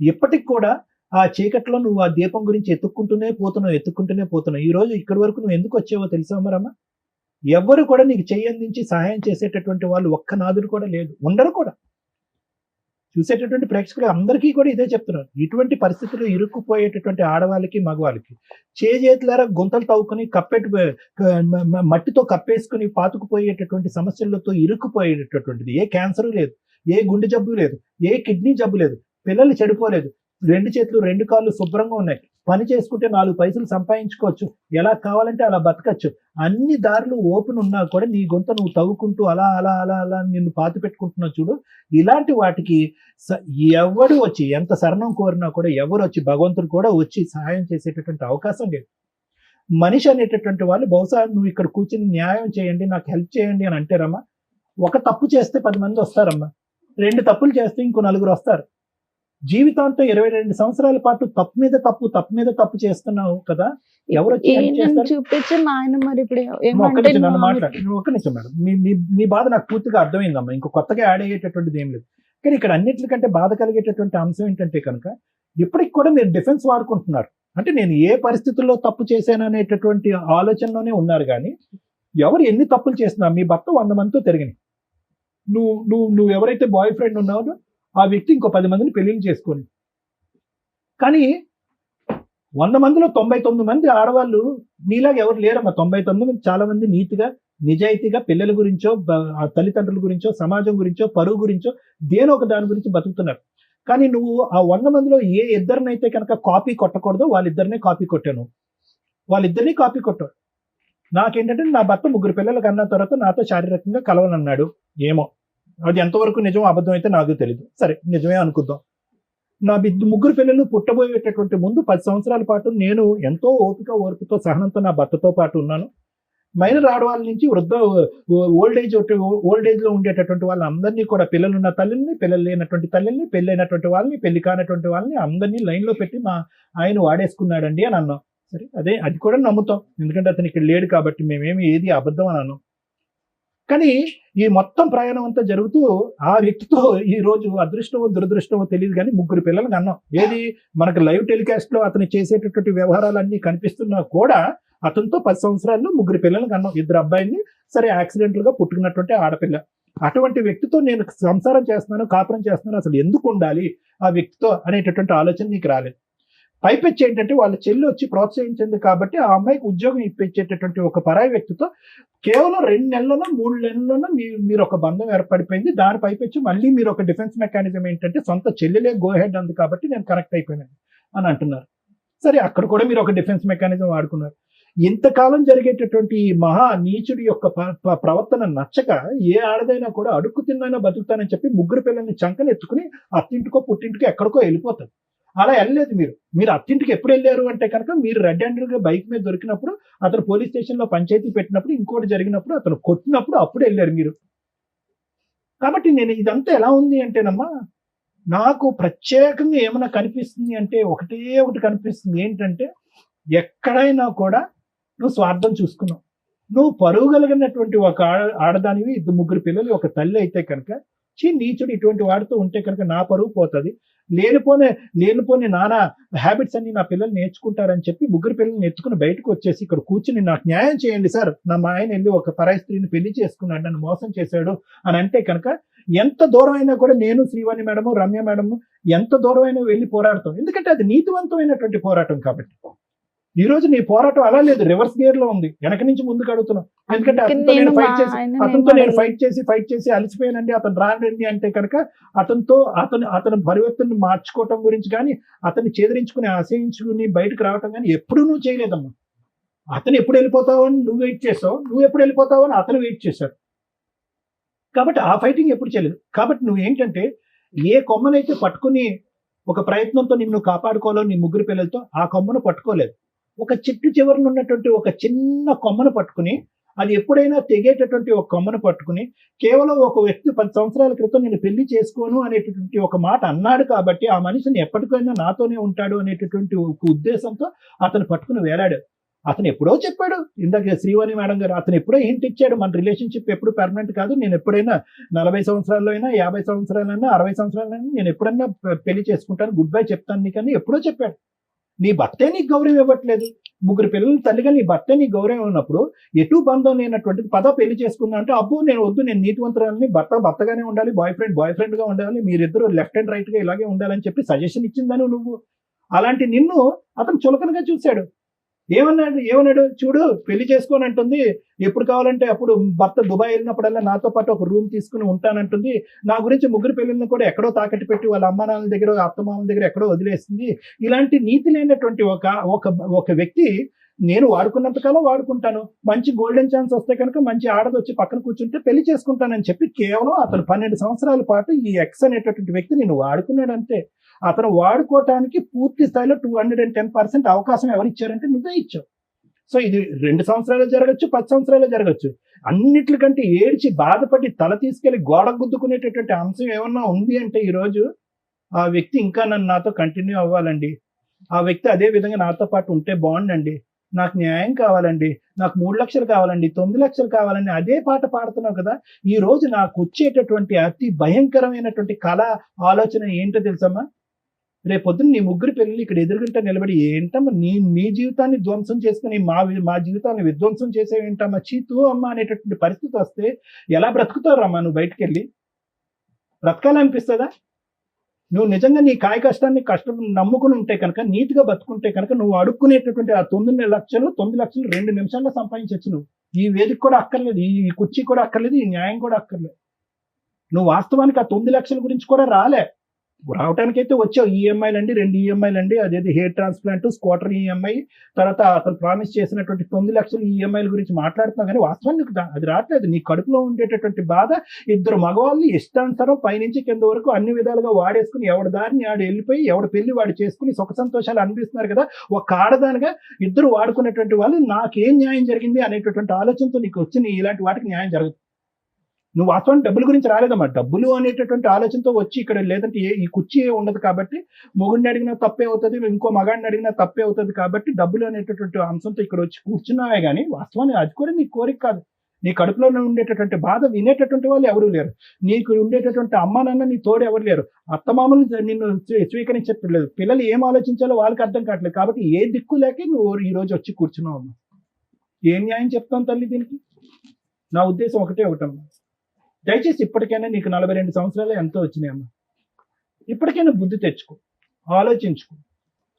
ఎప్పటికి కూడా ఆ చీకట్లో నువ్వు ఆ దీపం గురించి ఎత్తుక్కుంటూనే పోతున్నావు. ఈ రోజు ఇక్కడి వరకు నువ్వు ఎందుకు వచ్చావో తెలుసా మరమ్మా? ఎవ్వరు కూడా నీకు చెయ్యందించి సహాయం చేసేటటువంటి వాళ్ళు ఒక్క నాదుడు కూడా లేదు, ఉండరు కూడా. చూసేటటువంటి ప్రేక్షకులు అందరికీ కూడా ఇదే చెప్తున్నారు. ఇటువంటి పరిస్థితుల్లో ఇరుక్కుపోయేటటువంటి ఆడవాళ్ళకి, మగవాళ్ళకి చేతులారా గుంతలు తవ్వుకుని మట్టితో కప్పేసుకుని పాతుకుపోయేటటువంటి సమస్యలతో ఇరుక్కుపోయేటటువంటిది. ఏ క్యాన్సర్ లేదు, ఏ గుండె జబ్బు లేదు, ఏ కిడ్నీ జబ్బు లేదు, పిల్లలు చెడిపోలేదు, 2 చేతులు 2 కాళ్ళు శుభ్రంగా ఉన్నాయి, పని చేసుకుంటే 4 పైసలు సంపాదించుకోవచ్చు, ఎలా కావాలంటే అలా బతకచ్చు. అన్ని దారులు ఓపెన్ ఉన్నా కూడా నీ గొంత నువ్వు తవ్వుకుంటూ అలా నిన్ను పాతి పెట్టుకుంటున్నావు చూడు. ఇలాంటి వాటికి ఎవడు వచ్చి ఎంత శరణం కోరినా కూడా ఎవరు వచ్చి, భగవంతుడు కూడా వచ్చి సహాయం చేసేటటువంటి అవకాశం లేదు. మనిషి అనేటటువంటి వాళ్ళు బహుశా నువ్వు ఇక్కడ కూర్చుని న్యాయం చేయండి, నాకు హెల్ప్ చేయండి అని అంటారమ్మా. ఒక తప్పు చేస్తే 10 మంది వస్తారమ్మా, 2 తప్పులు చేస్తే ఇంకో 4 వస్తారు. జీవితాంతం 22 సంవత్సరాల పాటు తప్పు మీద తప్పు చేస్తున్నావు కదా, ఎవరు వచ్చి help చేస్తారు? చూపించి మా ఆయన మరి ఇప్పుడు ఒక్క నిమిషం నన్ను మాట్లాడు, ఒక్క నిమిషం మేడం. మీ బాధ నాకు పూర్తిగా అర్థమైందమ్మా. ఇంకో కొత్తగా యాడ్ అయ్యేటటువంటిది ఏం లేదు. కానీ ఇక్కడ అన్నిటికంటే బాధ కలిగేటటువంటి అంశం ఏంటంటే కనుక ఇప్పటికి కూడా మీరు డిఫెన్స్ వాడుకుంటున్నారు. అంటే నేను ఏ పరిస్థితుల్లో తప్పు చేశాను అనేటటువంటి ఆలోచనలోనే ఉన్నారు. కానీ ఎవరు ఎన్ని తప్పులు చేస్తున్నా, మీ భర్త 100 మందితో తిరిగినాయి, నువ్వు ఎవరైతే బాయ్ ఫ్రెండ్ ఉన్నావో ఆ వ్యక్తి ఇంకో 10 మందిని పెళ్లిళ్ళు చేసుకోండి. కానీ 100 మందిలో 99 మంది ఆడవాళ్ళు నీలాగా ఎవరు లేరమ్మా. 99 మంది చాలా మంది నీతిగా, నిజాయితీగా పిల్లల గురించో, తల్లిదండ్రుల గురించో, సమాజం గురించో, పరువు గురించో దేనో ఒక దాని గురించి బతుకుతున్నారు. కానీ నువ్వు ఆ 100 మందిలో ఏ ఇద్దరినైతే కనుక కాపీ కొట్టకూడదో వాళ్ళిద్దరినే కాపీ కొట్టాను. వాళ్ళిద్దరినీ కాపీ కొట్టాడు. నాకేంటంటే నా భర్త 3 పిల్లలు కన్నా తర్వాత నాతో శారీరకంగా కలవనన్నాడు. ఏమో అది ఎంతవరకు నిజం అబద్ధం అయితే నాకు తెలియదు, సరే నిజమే అనుకుందాం. నా ముగ్గురు పిల్లలు పుట్టబోయేటటువంటి ముందు 10 సంవత్సరాల పాటు నేను ఎంతో ఓర్పుతో సహనంతో నా భర్తతో పాటు ఉన్నాను. మైనర్ ఆడవాళ్ళ నుంచి ఓల్డ్ ఏజ్ లో ఉండేటటువంటి వాళ్ళందరినీ కూడా, పిల్లలున్న తల్లిని, పిల్లలు లేనటువంటి తల్లిని, పెళ్ళైనటువంటి వాళ్ళని, పెళ్లి కానటువంటి వాళ్ళని అందరినీ లైన్ లో పెట్టి మా ఆయన వాడేసుకున్నాడండి అని అన్నాం. సరే, అది కూడా నమ్ముతాం, ఎందుకంటే అతను ఇక్కడ లేడు కాబట్టి మేమేమి ఏది అబద్ధం అని అన్నాం. కానీ ఈ మొత్తం ప్రయాణం అంతా జరుగుతూ ఆ వ్యక్తితో ఈ రోజు అదృష్టమో దురదృష్టమో తెలియదు కానీ 3 పిల్లలు కన్నాం. ఏది మనకు లైవ్ టెలికాస్ట్ లో అతను చేసేటటువంటి వ్యవహారాలన్నీ కనిపిస్తున్నా కూడా అతనితో 10 సంవత్సరాల్లో 3 పిల్లలు కన్నాం. 2 అబ్బాయిల్ని, సరే యాక్సిడెంటల్ గా పుట్టుకున్నటువంటి ఆడపిల్ల. అటువంటి వ్యక్తితో నేను సంసారం చేస్తున్నాను, కాపురం చేస్తున్నాను, అసలు ఎందుకు ఉండాలి ఆ వ్యక్తితో అనేటటువంటి ఆలోచన నీకు రాలేదు. పైపెచ్చి ఏంటంటే వాళ్ళ చెల్లి వచ్చి ప్రోత్సహించింది కాబట్టి ఆ అమ్మాయికి ఉద్యోగం ఇప్పించేటటువంటి ఒక పరాయి వ్యక్తితో కేవలం 2 నెలల్లోనో 3 నెలల్లోనో మీరు ఒక బంధం ఏర్పడిపోయింది. దాని పైపెచ్చి మళ్ళీ మీరు ఒక డిఫెన్స్ మెకానిజం ఏంటంటే సొంత చెల్లెలే గో హెడ్ అంది కాబట్టి నేను కనెక్ట్ అయిపోయినాను అని అంటున్నారు. సరే, అక్కడ కూడా మీరు ఒక డిఫెన్స్ మెకానిజం వాడుకున్నారు. ఇంతకాలం జరిగేటటువంటి ఈ మహా నీచుడి యొక్క ప్రవర్తన నచ్చక ఏ ఆడదైనా కూడా అడుక్కు తిన్నైనా బతుకుతానని చెప్పి 3 పిల్లల్ని చంకలు ఎత్తుకుని అత్తింటికో పుట్టింటికో ఎక్కడికో వెళ్ళిపోతారు. అలా వెళ్ళలేదు. మీరు అత్తింటికి ఎప్పుడు వెళ్ళారు అంటే కనుక మీరు రెడ్ హ్యాండెడ్ గా బైక్ మీద దొరికినప్పుడు, అతను పోలీస్ స్టేషన్ లో పంచాయతీ పెట్టినప్పుడు, ఇంకోటి జరిగినప్పుడు, అతను కొట్టినప్పుడు అప్పుడు వెళ్ళారు మీరు. కాబట్టి నేను ఇదంతా ఎలా ఉంది అంటేనమ్మా, నాకు ప్రత్యేకంగా ఏమైనా కనిపిస్తుంది అంటే ఒకటి కనిపిస్తుంది. ఏంటంటే ఎక్కడైనా కూడా నువ్వు స్వార్థం చూసుకున్నావు. నువ్వు పరువు కలిగినటువంటి ఒక ఆడదానివి, 3 పిల్లలు, ఒక తల్లి అయితే కనుక నీచుడు ఇటువంటి వాడితో ఉంటే కనుక నా పరువు పోతుంది, లేనిపోని నానా హ్యాబిట్స్ అన్ని నా పిల్లలు నేర్చుకుంటారని చెప్పి 3 పిల్లల్ని ఎత్తుకుని బయటకు వచ్చేసి ఇక్కడ కూర్చుని నాకు న్యాయం చేయండి సార్, మా ఆయన వెళ్ళి ఒక పరాయి స్త్రీని పెళ్లి చేసుకున్నాడు, నన్ను మోసం చేశాడు అని అంటే కనుక ఎంత దూరం అయినా కూడా నేను, శ్రీవాణి మేడము, రమ్య మేడము ఎంత దూరం అయినా వెళ్ళి పోరాడతాం. ఎందుకంటే అది నీతివంతమైనటువంటి పోరాటం కాబట్టి. ఈ రోజు నీ పోరాటం అలా లేదు, రివర్స్ గేర్ లో ఉంది, వెనక నుంచి ముందుకు అడుగుతున్నాం. ఎందుకంటే అతనితో నేను ఫైట్ చేసి అలసిపోయానండి, అతను రానండి అంటే కనుక అతని పరివర్తన మార్చుకోవటం గురించి కానీ, అతన్ని చేదరించుకుని ఆశయించుకుని బయటకు రావటం కానీ ఎప్పుడు నువ్వు చేయలేదమ్మా. అతను ఎప్పుడు వెళ్ళిపోతావు అని నువ్వు వెయిట్ చేసావు, నువ్వు ఎప్పుడు వెళ్ళిపోతావు అని అతను వెయిట్ చేశాడు. కాబట్టి ఆ ఫైటింగ్ ఎప్పుడు చేయలేదు. కాబట్టి నువ్వు ఏంటంటే ఏ కొమ్మనైతే పట్టుకుని ఒక ప్రయత్నంతో నిన్ను కాపాడుకోవాలో నీ 3 పిల్లలతో, ఆ కొమ్మను పట్టుకోలేదు. ఒక చెట్టు చివరన ఉన్నటువంటి ఒక చిన్న కొమ్మను పట్టుకుని, అది ఎప్పుడైనా తెగేటటువంటి ఒక కొమ్మను పట్టుకుని, కేవలం ఒక వ్యక్తి 10 సంవత్సరాల క్రితం నేను పెళ్లి చేసుకోను అనేటటువంటి ఒక మాట అన్నాడు కాబట్టి ఆ మనిషిని ఎప్పటికైనా నాతోనే ఉంటాడు అనేటటువంటి ఒక ఉద్దేశంతో అతను పట్టుకుని వేలాడు. అతను ఎప్పుడో చెప్పాడు, ఇందాక శ్రీవాణి మేడం గారు, అతను ఎప్పుడో హింట్ ఇచ్చాడు, మన రిలేషన్షిప్ ఎప్పుడు పర్మనెంట్ కాదు, నేను ఎప్పుడైనా 40 సంవత్సరాల్లో అయినా, 50 సంవత్సరాలైనా, 60 సంవత్సరాలైనా నేను ఎప్పుడన్నా పెళ్లి చేసుకుంటాను, గుడ్ బై చెప్తాను నీకని ఎప్పుడో చెప్పాడు. నీ భర్తే నీకు గౌరవం ఇవ్వట్లేదు. 3 పిల్లల తల్లిగా నీ భర్తే నీకు గౌరవం ఉన్నప్పుడు ఎటు బంధం లేనటువంటిది పదో పెళ్లి చేసుకుందా అంటే, అబ్బో నేను వద్దు, నేను నీతివంతురాలని, భర్తగానే ఉండాలి, బాయ్ ఫ్రెండ్ గా ఉండాలి, మీరిద్దరు లెఫ్ట్ అండ్ రైట్ గా ఇలాగే ఉండాలని చెప్పి సజెషన్ ఇచ్చిందని నువ్వు. అలాంటి నిన్ను అతను చులకనగా చూశాడు. ఏమన్నాడు చూడు, పెళ్లి చేసుకోని అంటుంది, ఎప్పుడు కావాలంటే అప్పుడు భర్త దుబాయ్ వెళ్ళినప్పుడల్లా నాతో పాటు ఒక రూమ్ తీసుకుని ఉంటానంటుంది, నా గురించి 3 పిల్లల్ని కూడా ఎక్కడో తాకట్టు పెట్టి వాళ్ళ అమ్మ నాన్నల దగ్గర, అత్తమామల దగ్గర ఎక్కడో వదిలేస్తుంది. ఇలాంటి నీతి లేనటువంటి ఒక వ్యక్తి నేను వాడుకున్నంతకాలం వాడుకుంటాను, మంచి గోల్డెన్ ఛాన్స్ వస్తే కనుక మంచి ఆడదొచ్చి పక్కన కూర్చుంటే పెళ్లి చేసుకుంటానని చెప్పి కేవలం అతను 12 సంవత్సరాల పాటు ఈ ఎక్స్ అనేటటువంటి వ్యక్తి నేను వాడుకున్నాడు అంతే. అతను వాడుకోవటానికి పూర్తి స్థాయిలో 210% అవకాశం ఎవరు ఇచ్చారంటే నువ్వే ఇచ్చావు. సో ఇది 2 సంవత్సరాలు జరగచ్చు, 10 సంవత్సరాలు జరగచ్చు. అన్నిటికంటే ఏడ్చి బాధపడి తల తీసుకెళ్లి గోడ గుద్దుకునేటటువంటి అంశం ఏమన్నా ఉంది అంటే ఈరోజు ఆ వ్యక్తి ఇంకా నాతో కంటిన్యూ అవ్వాలండి, ఆ వ్యక్తి అదే విధంగా నాతో పాటు ఉంటే బాగుండండి, నాకు న్యాయం కావాలండి, నాకు 3 లక్షలు కావాలండి, 9 లక్షలు కావాలండి, అదే పాట పాడుతున్నావు కదా. ఈ రోజు నాకు వచ్చేటటువంటి అతి భయంకరమైనటువంటి కళ ఆలోచన ఏంటో తెలుసమ్మా, రేపొద్దున నీ 3 పిల్లలు ఇక్కడ ఎదురుగుంటా నిలబడి ఏంటమ్మా నీ జీవితాన్ని ధ్వంసం చేసుకుని మా జీవితాన్ని విధ్వంసం చేసేవేంటమ్మా, చీతూ అమ్మ అనేటటువంటి పరిస్థితి వస్తే ఎలా బ్రతుకుతారమ్మా? నువ్వు బయటకు వెళ్ళి బ్రతకాలనిపిస్తుందా? నువ్వు నిజంగా నీ కాయ కష్టాన్ని నమ్ముకుని ఉంటే కనుక, నీతిగా బతుకుంటే కనుక, నువ్వు అడుక్కునేటటువంటి ఆ 9 లక్షలు 2 నిమిషాల్లో సంపాదించవచ్చు. నువ్వు ఈ వేదిక కూడా అక్కర్లేదు, ఈ కుర్చీ కూడా అక్కర్లేదు, ఈ న్యాయం కూడా అక్కర్లేదు. నువ్వు వాస్తవానికి ఆ 9 లక్షల గురించి కూడా రాలే, రావడానికైతే వచ్చావు, ఈఎంఐలు అండి, 2 ఈఎంఐలు అండి, అదేది హెయిర్ ట్రాన్స్ప్లాంట్, స్కూటర్ ఈఎంఐ, తర్వాత అతను ప్రామిస్ చేసినటువంటి 9 లక్షల ఈఎంఐల గురించి మాట్లాడుతున్నావు, కానీ వాస్తవానికి నీకు అది రావట్లేదు. నీ కడుపులో ఉండేటటువంటి బాధ, ఇద్దరు మగవాళ్ళు ఇష్టానుసారం పైనుంచి కింద వరకు అన్ని విధాలుగా వాడేసుకుని ఎవడి దారిని ఆడు వెళ్ళిపోయి ఎవడి పెళ్లి వాడు చేసుకుని సుఖ సంతోషాలు అనిపిస్తున్నారు కదా. ఒక ఆడదానిగా ఇద్దరు వాడుకునేటువంటి వాళ్ళు నాకేం న్యాయం జరిగింది అనేటటువంటి ఆలోచనతో నీకు వచ్చి నీ ఇలాంటి వాటికి న్యాయం జరుగుతుంది. నువ్వు వాస్తవానికి డబ్బుల గురించి రాలేదమ్మా, డబ్బులు అనేటటువంటి ఆలోచనతో వచ్చి ఇక్కడ, లేదంటే ఈ కుర్చీ ఉండదు కాబట్టి మొగుడిని అడిగినా తప్పే అవుతుంది, ఇంకో మగాడిని అడిగినా తప్పే అవుతుంది కాబట్టి డబ్బులు అనేటటువంటి అంశంతో ఇక్కడ వచ్చి కూర్చున్నావే కానీ వాస్తవానికి అది కూడా నీ కోరిక కాదు. నీ కడుపులో ఉండేటటువంటి బాధ వినేటటువంటి వాళ్ళు ఎవరూ లేరు. నీకు ఉండేటటువంటి అమ్మ నాన్న నీ తోడు ఎవరు లేరు. అత్తమామలు నిన్ను స్వీకరించట్లేదు. పిల్లలు ఏం ఆలోచించాలో వాళ్ళకి అర్థం కావట్లేదు. కాబట్టి ఏ దిక్కు లేక నువ్వు ఈ రోజు వచ్చి కూర్చున్నావు అమ్మా. ఏం న్యాయం చెప్తాను తల్లి దీనికి? నా ఉద్దేశం ఒకటమ్మా, దయచేసి ఇప్పటికైనా నీకు 42 సంవత్సరాలు ఎంతో వచ్చినాయమ్మా, ఇప్పటికైనా బుద్ధి తెచ్చుకో, ఆలోచించుకో.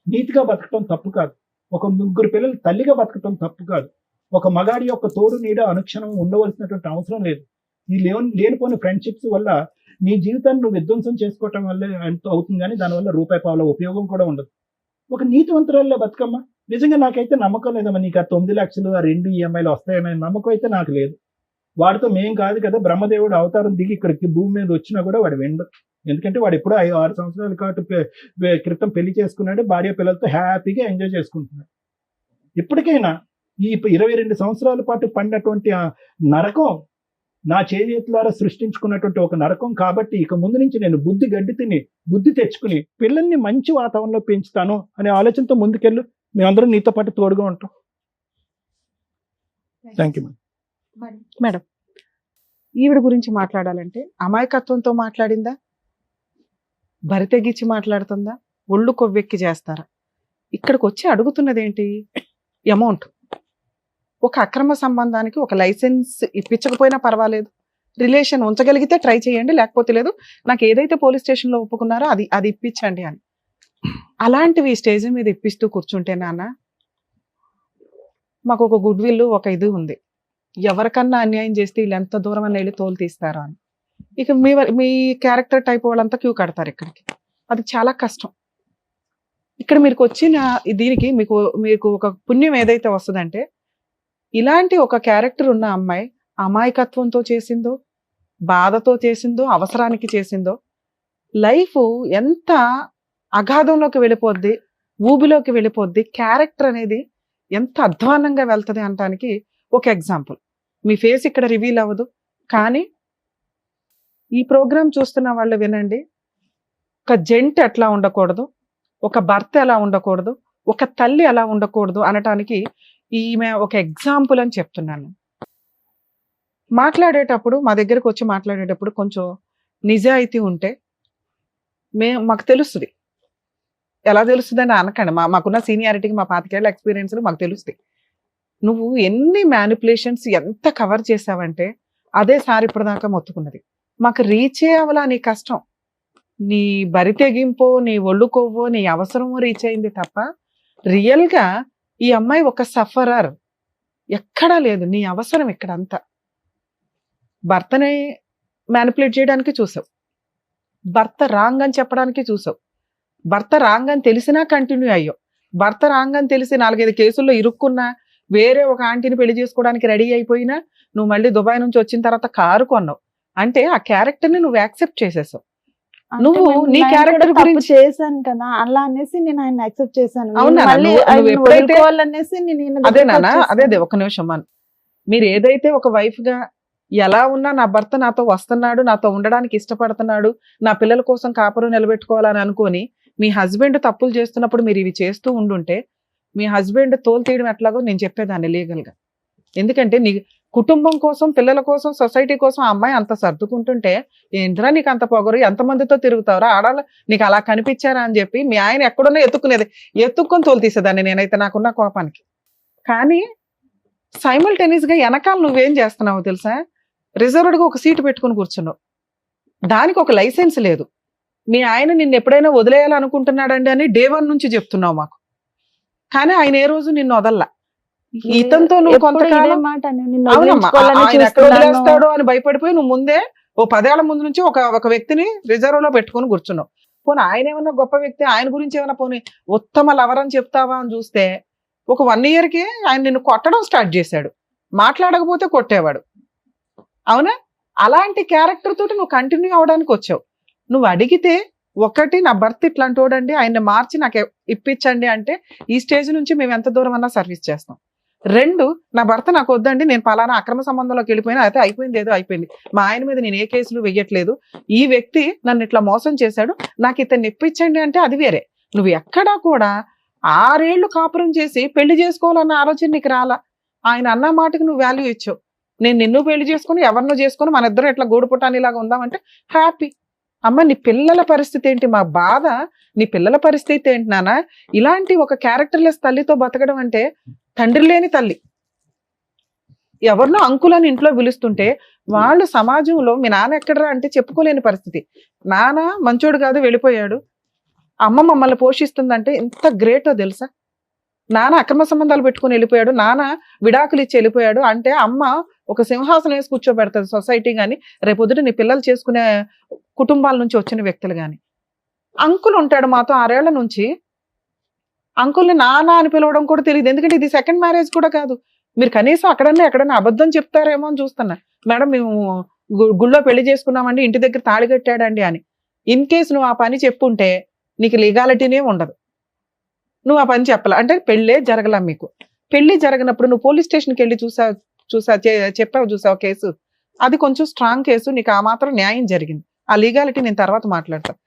నీతిగా బతకటం తప్పు కాదు. ఒక 3 పిల్లలు తల్లిగా బతకటం తప్పు కాదు. ఒక మగాడి యొక్క తోడు నీడ అనుక్షణం ఉండవలసినటువంటి అవసరం లేదు. ఈ లేనిపోయిన ఫ్రెండ్షిప్స్ వల్ల నీ జీవితాన్ని నువ్వు విధ్వంసం చేసుకోవటం వల్ల ఎంత అవుతుంది, కానీ దానివల్ల రూపాయి పావుల ఉపయోగం కూడా ఉండదు. ఒక నీతివంతురాల్లో బతుకమ్మా. నిజంగా నాకైతే నమ్మకం లేదమ్మా, నీకు ఆ 9 లక్షలు, ఆ 2 ఈఎంఐలు వస్తాయనే నమ్మకం అయితే నాకు లేదు. వాడితో మేం కాదు కదా, బ్రహ్మదేవుడు అవతారం దిగి ఇక్కడికి భూమి మీద వచ్చినా కూడా వాడు వెండు. ఎందుకంటే వాడు ఎప్పుడో 6 సంవత్సరాల క్రితం పెళ్లి చేసుకున్నాడు, భార్య పిల్లలతో హ్యాపీగా ఎంజాయ్ చేసుకుంటున్నాడు. ఇప్పటికైనా ఈ 22 సంవత్సరాల పాటు పడినటువంటి ఆ నరకం నా చేతులారా సృష్టించుకున్నటువంటి ఒక నరకం. కాబట్టి ఇక ముందు నుంచి నేను బుద్ధి తెచ్చుకుని పిల్లల్ని మంచి వాతావరణంలో పెంచుతాను అనే ఆలోచనతో ముందుకెళ్ళు. మేమందరం నీతో పాటు తోడుగా ఉంటాం. Thank you madam. ఈవిడ గురించి మాట్లాడాలంటే అమాయకత్వంతో మాట్లాడిందా, బరి తెగించి మాట్లాడుతుందా, ఒళ్ళు కొవ్వెక్కి చేస్తారా? ఇక్కడికి వచ్చి అడుగుతున్నది ఏంటి? అమౌంట్. ఒక అక్రమ సంబంధానికి ఒక లైసెన్స్ ఇప్పించకపోయినా పర్వాలేదు, రిలేషన్ ఉంచగలిగితే ట్రై చేయండి, లేకపోతే లేదు, నాకు ఏదైతే పోలీస్ స్టేషన్లో ఒప్పుకున్నారో అది ఇప్పించండి అని. అలాంటివి స్టేజ్ మీద ఇప్పిస్తూ కూర్చుంటే నాన్న, మాకు ఒక గుడ్ విల్, ఒక ఇది ఉంది, ఎవరికన్నా అన్యాయం చేస్తే వీళ్ళు ఎంత దూరం అని వెళ్ళి తోలు తీస్తారా అని. ఇక మీ క్యారెక్టర్ టైప్ వాళ్ళంతా క్యూ కడతారు ఇక్కడికి. అది చాలా కష్టం. ఇక్కడ మీరు వచ్చిన దీనికి మీకు ఒక పుణ్యం ఏదైతే వస్తుందంటే, ఇలాంటి ఒక క్యారెక్టర్ ఉన్న అమ్మాయి అమాయకత్వంతో చేసిందో, బాధతో చేసిందో, అవసరానికి చేసిందో, లైఫ్ ఎంత అగాధంలోకి వెళ్ళిపోద్ది, ఊబిలోకి వెళ్ళిపోద్ది, క్యారెక్టర్ అనేది ఎంత అధ్వానంగా వెళ్తుంది అనడానికి ఒక ఎగ్జాంపుల్. మీ ఫేస్ ఇక్కడ రివీల్ అవ్వదు, కానీ ఈ ప్రోగ్రామ్ చూస్తున్న వాళ్ళు వినండి. ఒక జెంట్ ఎట్లా ఉండకూడదు, ఒక భర్త ఎలా ఉండకూడదు, ఒక తల్లి ఎలా ఉండకూడదు అనటానికి ఈమె ఒక ఎగ్జాంపుల్ అని చెప్తున్నాను. మాట్లాడేటప్పుడు, మా దగ్గరకు వచ్చి మాట్లాడేటప్పుడు కొంచెం నిజాయితీ ఉంటే మాకు తెలుస్తుంది. ఎలా తెలుస్తుంది అని అనకండి, మాకున్న సీనియారిటీకి, మా 25 ఏళ్ల ఎక్స్పీరియన్స్లో మాకు తెలుస్తాయి. నువ్వు ఎన్ని మ్యానిపులేషన్స్ ఎంత కవర్ చేసావంటే అదే సార్ ఇప్పటిదాకా మొత్తుకున్నది. మాకు రీచ్ అవ్వాలా నీ కష్టం, నీ బరి తెగింపో, నీ ఒళ్ళు కొవ్వో, నీ అవసరమో రీచ్ అయింది తప్ప రియల్గా ఈ అమ్మాయి ఒక సఫరర్ ఎక్కడా లేదు. నీ అవసరం ఇక్కడంతా భర్తని మ్యానిపులేట్ చేయడానికి చూసావు, భర్త రాంగ్ అని చెప్పడానికి చూసావు, భర్త రాంగ్ అని తెలిసినా కంటిన్యూ అయ్యావు, భర్త రాంగ్ అని తెలిసి 4-5 కేసుల్లో ఇరుక్కున్నా, వేరే ఒక ఆంటీని పెళ్లి చేసుకోవడానికి రెడీ అయిపోయినా, నువ్వు మళ్ళీ దుబాయ్ నుంచి వచ్చిన తర్వాత కారు కొన్నావు. అంటే ఆ క్యారెక్టర్ ని నువ్వు యాక్సెప్ట్ చేసేసావు. నువ్వు నీ క్యారెక్టర్ గురించి చేశాను కదా, అలా అనేసి నేను ఆయన యాక్సెప్ట్ చేశాను. అదే ఒక నిమిషం, మీరు ఏదైతే ఒక వైఫ్ గా ఎలా ఉన్నా నా భర్త నాతో వస్తున్నాడు, నాతో ఉండడానికి ఇష్టపడుతున్నాడు, నా పిల్లల కోసం కాపురం నిలబెట్టుకోవాలని అనుకొని మీ హస్బెండ్ తప్పులు చేస్తున్నప్పుడు మీరు ఇవి చేస్తూ ఉండుంటే మీ హస్బెండ్ తోలు తీయడం ఎట్లాగో నేను చెప్పేదాన్ని లీగల్ గా. ఎందుకంటే నీ కుటుంబం కోసం, పిల్లల కోసం, సొసైటీ కోసం ఆ అమ్మాయి అంత సర్దుకుంటుంటే ఏంట్రా నీకు అంత పొగరు, ఎంతమందితో తిరుగుతావురా, ఆడాలి నీకు అలా కనిపించారా అని చెప్పి మీ ఆయన ఎక్కడున్నా ఎత్తుక్కొని తోలు తీసేదాన్ని నేనైతే నాకున్న కోపానికి. కానీ సైమల్టేనియస్ గా వెనకాల నువ్వేం చేస్తున్నావు తెలుసా, రిజర్వ్డ్ గా ఒక సీటు పెట్టుకుని కూర్చున్నావు, దానికి ఒక లైసెన్స్ లేదు. మీ ఆయన నిన్ను ఎప్పుడైనా వదిలేయాలనుకుంటున్నాడండి అని డే 1 నుంచి చెప్తున్నావు మాకు, కానీ ఆయన ఏ రోజు నిన్ను వదల్లా. ఇతంతో నువ్వు కొంతకాలం ఆయన ఎక్కడ వదిలేస్తాడో అని భయపడిపోయి నువ్వు ముందే ఓ 10 ఏళ్ల ముందు నుంచి ఒక వ్యక్తిని రిజర్వ్ లో పెట్టుకుని కూర్చున్నావు. పోనీ ఆయన ఏమన్నా గొప్ప వ్యక్తి, ఆయన గురించి ఏమైనా పోనీ ఉత్తమ లవర్ అని చెప్తావా అని చూస్తే ఒక 1 yearకే ఆయన నిన్ను కొట్టడం స్టార్ట్ చేశాడు, మాట్లాడకపోతే కొట్టేవాడు. అవునా? అలాంటి క్యారెక్టర్ తోటి నువ్వు కంటిన్యూ అవడానికి వచ్చావు. నువ్వు అడిగితే ఒకటి, నా భర్త ఇట్లాంటి వాడండి, ఆయన మార్చి నాకు ఇప్పించండి అంటే ఈ స్టేజ్ నుంచి మేము ఎంత దూరం అన్నా సర్వీస్ చేస్తాం. 2, నా భర్త నాకు వద్దండి, నేను పలానా అక్రమ సంబంధంలోకి వెళ్ళిపోయినా, అయితే అయిపోయింది, ఏదో అయిపోయింది, మా ఆయన మీద నేను ఏ కేసులు వెయ్యట్లేదు, ఈ వ్యక్తి నన్ను ఇట్లా మోసం చేశాడు, నాకు ఇతన్ని ఇప్పించండి అంటే అది వేరే. నువ్వు ఎక్కడా కూడా 6 ఏళ్ళు కాపురం చేసి పెళ్లి చేసుకోవాలన్న ఆలోచన నీకు రాలా. ఆయన అన్న మాటకి నువ్వు వాల్యూ ఇచ్చావు. నేను నిన్ను పెళ్లి చేసుకుని ఎవరినో చేసుకుని మన ఇద్దరం ఇట్లా గూడు పుటానిలాగా ఉందామంటే హ్యాపీ. అమ్మ నీ పిల్లల పరిస్థితి ఏంటి? మా బాధ నీ పిల్లల పరిస్థితి ఏంటి నాన్న? ఇలాంటి ఒక క్యారెక్టర్లెస్ తల్లితో బతకడం అంటే తండ్రి లేని తల్లి. ఎవరినో అంకులని ఇంట్లో పిలుస్తుంటే వాళ్ళు సమాజంలో మీ నాన్న ఎక్కడరా అంటే చెప్పుకోలేని పరిస్థితి. నాన్న మంచోడు కాదు, వెళ్ళిపోయాడు, అమ్మ మమ్మల్ని పోషిస్తుందంటే ఎంత గ్రేటో తెలుసా? నాన్న అక్రమ సంబంధాలు పెట్టుకుని వెళ్ళిపోయాడు, నాన్న విడాకులు ఇచ్చి వెళ్ళిపోయాడు అంటే అమ్మ ఒక సింహాసనం వేసి కూర్చోబెడతాది సొసైటీ కానీ, రేపొద్దుట నీ పిల్లలు చేసుకునే కుటుంబాల నుంచి వచ్చిన వ్యక్తులు కానీ. అంకుల్ ఉంటాడు మాతో 6 ఏళ్ల నుంచి, అంకుల్ని నాన్న అని పిలవడం కూడా తెలియదు. ఎందుకంటే ఇది సెకండ్ మ్యారేజ్ కూడా కాదు. మీరు కనీసం ఎక్కడన్నా అబద్ధం చెప్తారేమో అని చూస్తున్నా. మేడం మేము గుళ్ళో పెళ్లి చేసుకున్నామండి, ఇంటి దగ్గర తాళి కట్టాడండి అని. ఇన్ కేసు నువ్వు ఆ పని చెప్పుంటే నీకు లీగాలిటీనే ఉండదు. నువ్వు ఆ పని చెప్పాల అంటే పెళ్ళే జరగల. మీకు పెళ్లి జరగనప్పుడు నువ్వు పోలీస్ స్టేషన్కి వెళ్ళి చెప్పావు చూసావు కేసు, అది కొంచెం స్ట్రాంగ్ కేసు, నీకు ఆ మాత్రం న్యాయం జరిగింది. ఆ లీగాలిటీ నేను తర్వాత మాట్లాడతాను.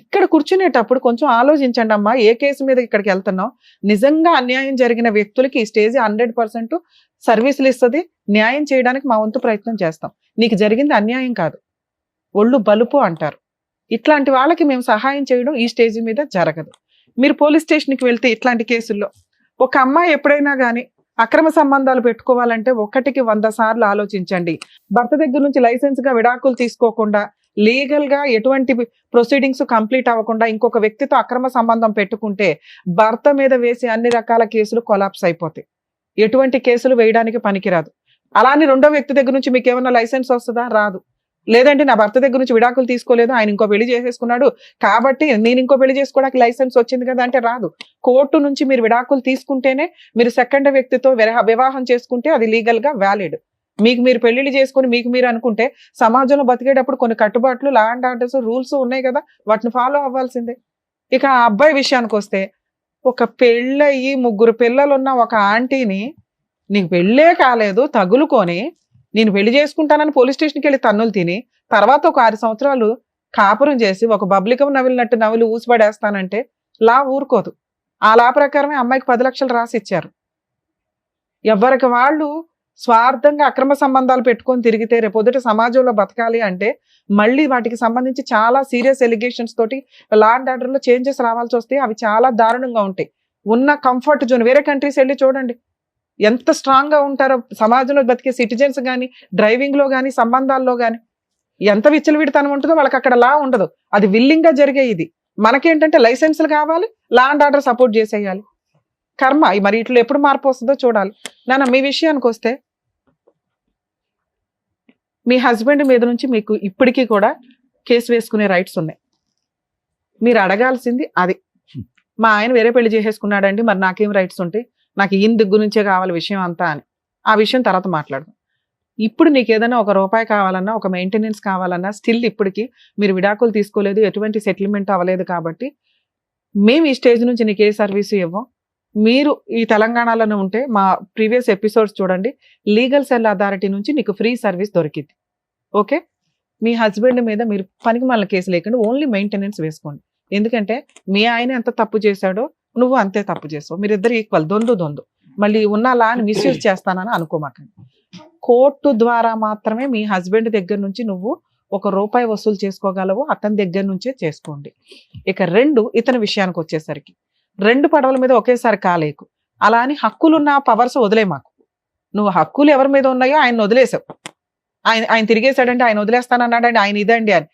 ఇక్కడ కూర్చునేటప్పుడు కొంచెం ఆలోచించండి అమ్మా, ఏ కేసు మీద ఇక్కడికి వెళ్తున్నావు. నిజంగా అన్యాయం జరిగిన వ్యక్తులకి ఈ స్టేజ్ 100% సర్వీసులు ఇస్తుంది. న్యాయం చేయడానికి మా వంతు ప్రయత్నం చేస్తాం. నీకు జరిగింది అన్యాయం కాదు, ఒళ్ళు బలుపు అంటారు. ఇట్లాంటి వాళ్ళకి మేము సహాయం చేయడం ఈ స్టేజ్ మీద జరగదు. మీరు పోలీస్ స్టేషన్కి వెళ్తే ఇట్లాంటి కేసుల్లో ఒక అమ్మాయి ఎప్పుడైనా కానీ అక్రమ సంబంధాలు పెట్టుకోవాలంటే 1కి 100 సార్లు ఆలోచించండి. భర్త దగ్గర నుంచి లైసెన్స్ గా విడాకులు తీసుకోకుండా, లీగల్ గా ఎటువంటి ప్రొసీడింగ్స్ కంప్లీట్ అవ్వకుండా ఇంకొక వ్యక్తితో అక్రమ సంబంధం పెట్టుకుంటే భర్త మీద వేసే అన్ని రకాల కేసులు కొలాప్స్ అయిపోతాయి. ఎటువంటి కేసులు వేయడానికి పనికిరాదు. అలానే రెండో వ్యక్తి దగ్గర నుంచి మీకు ఏమన్నా లైసెన్స్ వస్తుందా? రాదు. లేదంటే నా భర్త దగ్గర నుంచి విడాకులు తీసుకోలేదు, ఆయన ఇంకో పెళ్లి చేసేసుకున్నాడు కాబట్టి నేను ఇంకో పెళ్లి చేసుకోవడానికి లైసెన్స్ వచ్చింది కదా అంటే రాదు. కోర్టు నుంచి మీరు విడాకులు తీసుకుంటేనే మీరు సెకండ్ వ్యక్తితో వివాహం చేసుకుంటే అది లీగల్ గా వ్యాలిడ్. మీకు మీరు పెళ్లిళ్ళు చేసుకుని మీకు మీరు అనుకుంటే సమాజంలో బతికేటప్పుడు కొన్ని కట్టుబాట్లు, లా అండ్ ఆర్డర్స్, రూల్స్ ఉన్నాయి కదా, వాటిని ఫాలో అవ్వాల్సిందే. ఇక ఆ అబ్బాయి విషయానికి వస్తే, ఒక పెళ్ళయి 3 పిల్లలున్న ఒక ఆంటీని నీకు పెళ్ళే కాలేదు తగులుకొని నేను పెళ్లి చేసుకుంటానని పోలీస్ స్టేషన్కి వెళ్ళి తన్నులు తిని తర్వాత ఒక 6 సంవత్సరాలు కాపురం చేసి ఒక బబ్లికం నవిలినట్టు నవిలి ఊసిపడేస్తానంటే లా ఊరుకోదు. ఆ లా ప్రకారమే అమ్మాయికి 10 లక్షలు రాసి ఇచ్చారు. ఎవరికి వాళ్ళు స్వార్థంగా అక్రమ సంబంధాలు పెట్టుకొని తిరిగితే రేపొద్దుట సమాజంలో బతకాలి అంటే మళ్ళీ వాటికి సంబంధించి చాలా సీరియస్ ఎలిగేషన్స్ తోటి లా అండ్ ఆర్డర్ లో చేంజెస్ రావాల్సి వస్తాయి. అవి చాలా దారుణంగా ఉంటాయి. ఉన్న కంఫర్ట్ జోన్ వేరే కంట్రీస్ వెళ్ళి చూడండి ఎంత స్ట్రాంగ్ గా ఉంటారో. సమాజంలో బతికే సిటిజన్స్ కానీ, డ్రైవింగ్ లో కానీ, సంబంధాల్లో కానీ ఎంత విచ్చలవిడితనం ఉంటుందో వాళ్ళకి అక్కడ లా ఉండదు. అది విల్లింగ్ గా జరిగే. ఇది మనకేంటంటే లైసెన్సులు కావాలి, లా అండ్ ఆర్డర్ సపోర్ట్ చేసేయాలి. కర్మ మరి ఇట్లా ఎప్పుడు మార్పు వస్తుందో చూడాలి. నాన్న మీ విషయానికి వస్తే, మీ హస్బెండ్ మీద నుంచి మీకు ఇప్పటికీ కూడా కేసు వేసుకునే రైట్స్ ఉన్నాయి. మీరు అడగాల్సింది అది. మా ఆయన వేరే పెళ్లి చేసేసుకున్నాడండి, మరి నాకేం రైట్స్ ఉంటాయి, నాకు ఈయన దగ్గర నుంచే కావాలి విషయం అంతా అని. ఆ విషయం తర్వాత మాట్లాడదాం. ఇప్పుడు నీకు ఏదైనా ₹1 కావాలన్నా, ఒక మెయింటెనెన్స్ కావాలన్నా, స్టిల్ ఇప్పటికి మీరు విడాకులు తీసుకోలేదు, ఎటువంటి సెటిల్మెంట్ అవ్వలేదు కాబట్టి మేము ఈ స్టేజ్ నుంచి నీకు ఏ సర్వీసు ఇవ్వం. మీరు ఈ తెలంగాణలోనే ఉంటే మా ప్రీవియస్ ఎపిసోడ్స్ చూడండి, లీగల్ సెల్ అథారిటీ నుంచి నీకు ఫ్రీ సర్వీస్ దొరికింది. ఓకే, మీ హస్బెండ్ మీద మీరు పనికి మళ్ళీ కేసు లేకుండా ఓన్లీ మెయింటెనెన్స్ వేసుకోండి. ఎందుకంటే మీ ఆయన ఎంత తప్పు చేశాడో నువ్వు అంతే తప్పు చేసావు. మీరిద్దరు ఈక్వల్, దొందు. మళ్ళీ ఉన్న లా అని మిస్యూజ్ చేస్తానని అనుకోమాకండి. కోర్టు ద్వారా మాత్రమే మీ హస్బెండ్ దగ్గర నుంచి నువ్వు ₹1 వసూలు చేసుకోగలవు. అతని దగ్గర నుంచే చేసుకోండి. ఇక 2, ఇతని విషయానికి వచ్చేసరికి 2 పడవల మీద ఒకేసారి కాలేకు. అలా అని హక్కులున్న పవర్స్ వదిలే మాకు. నువ్వు హక్కులు ఎవరి మీద ఉన్నాయో ఆయన వదిలేసావు. ఆయన తిరిగేశాడంటే ఆయన వదిలేస్తానన్నాడండి, ఆయన ఇదండి అని.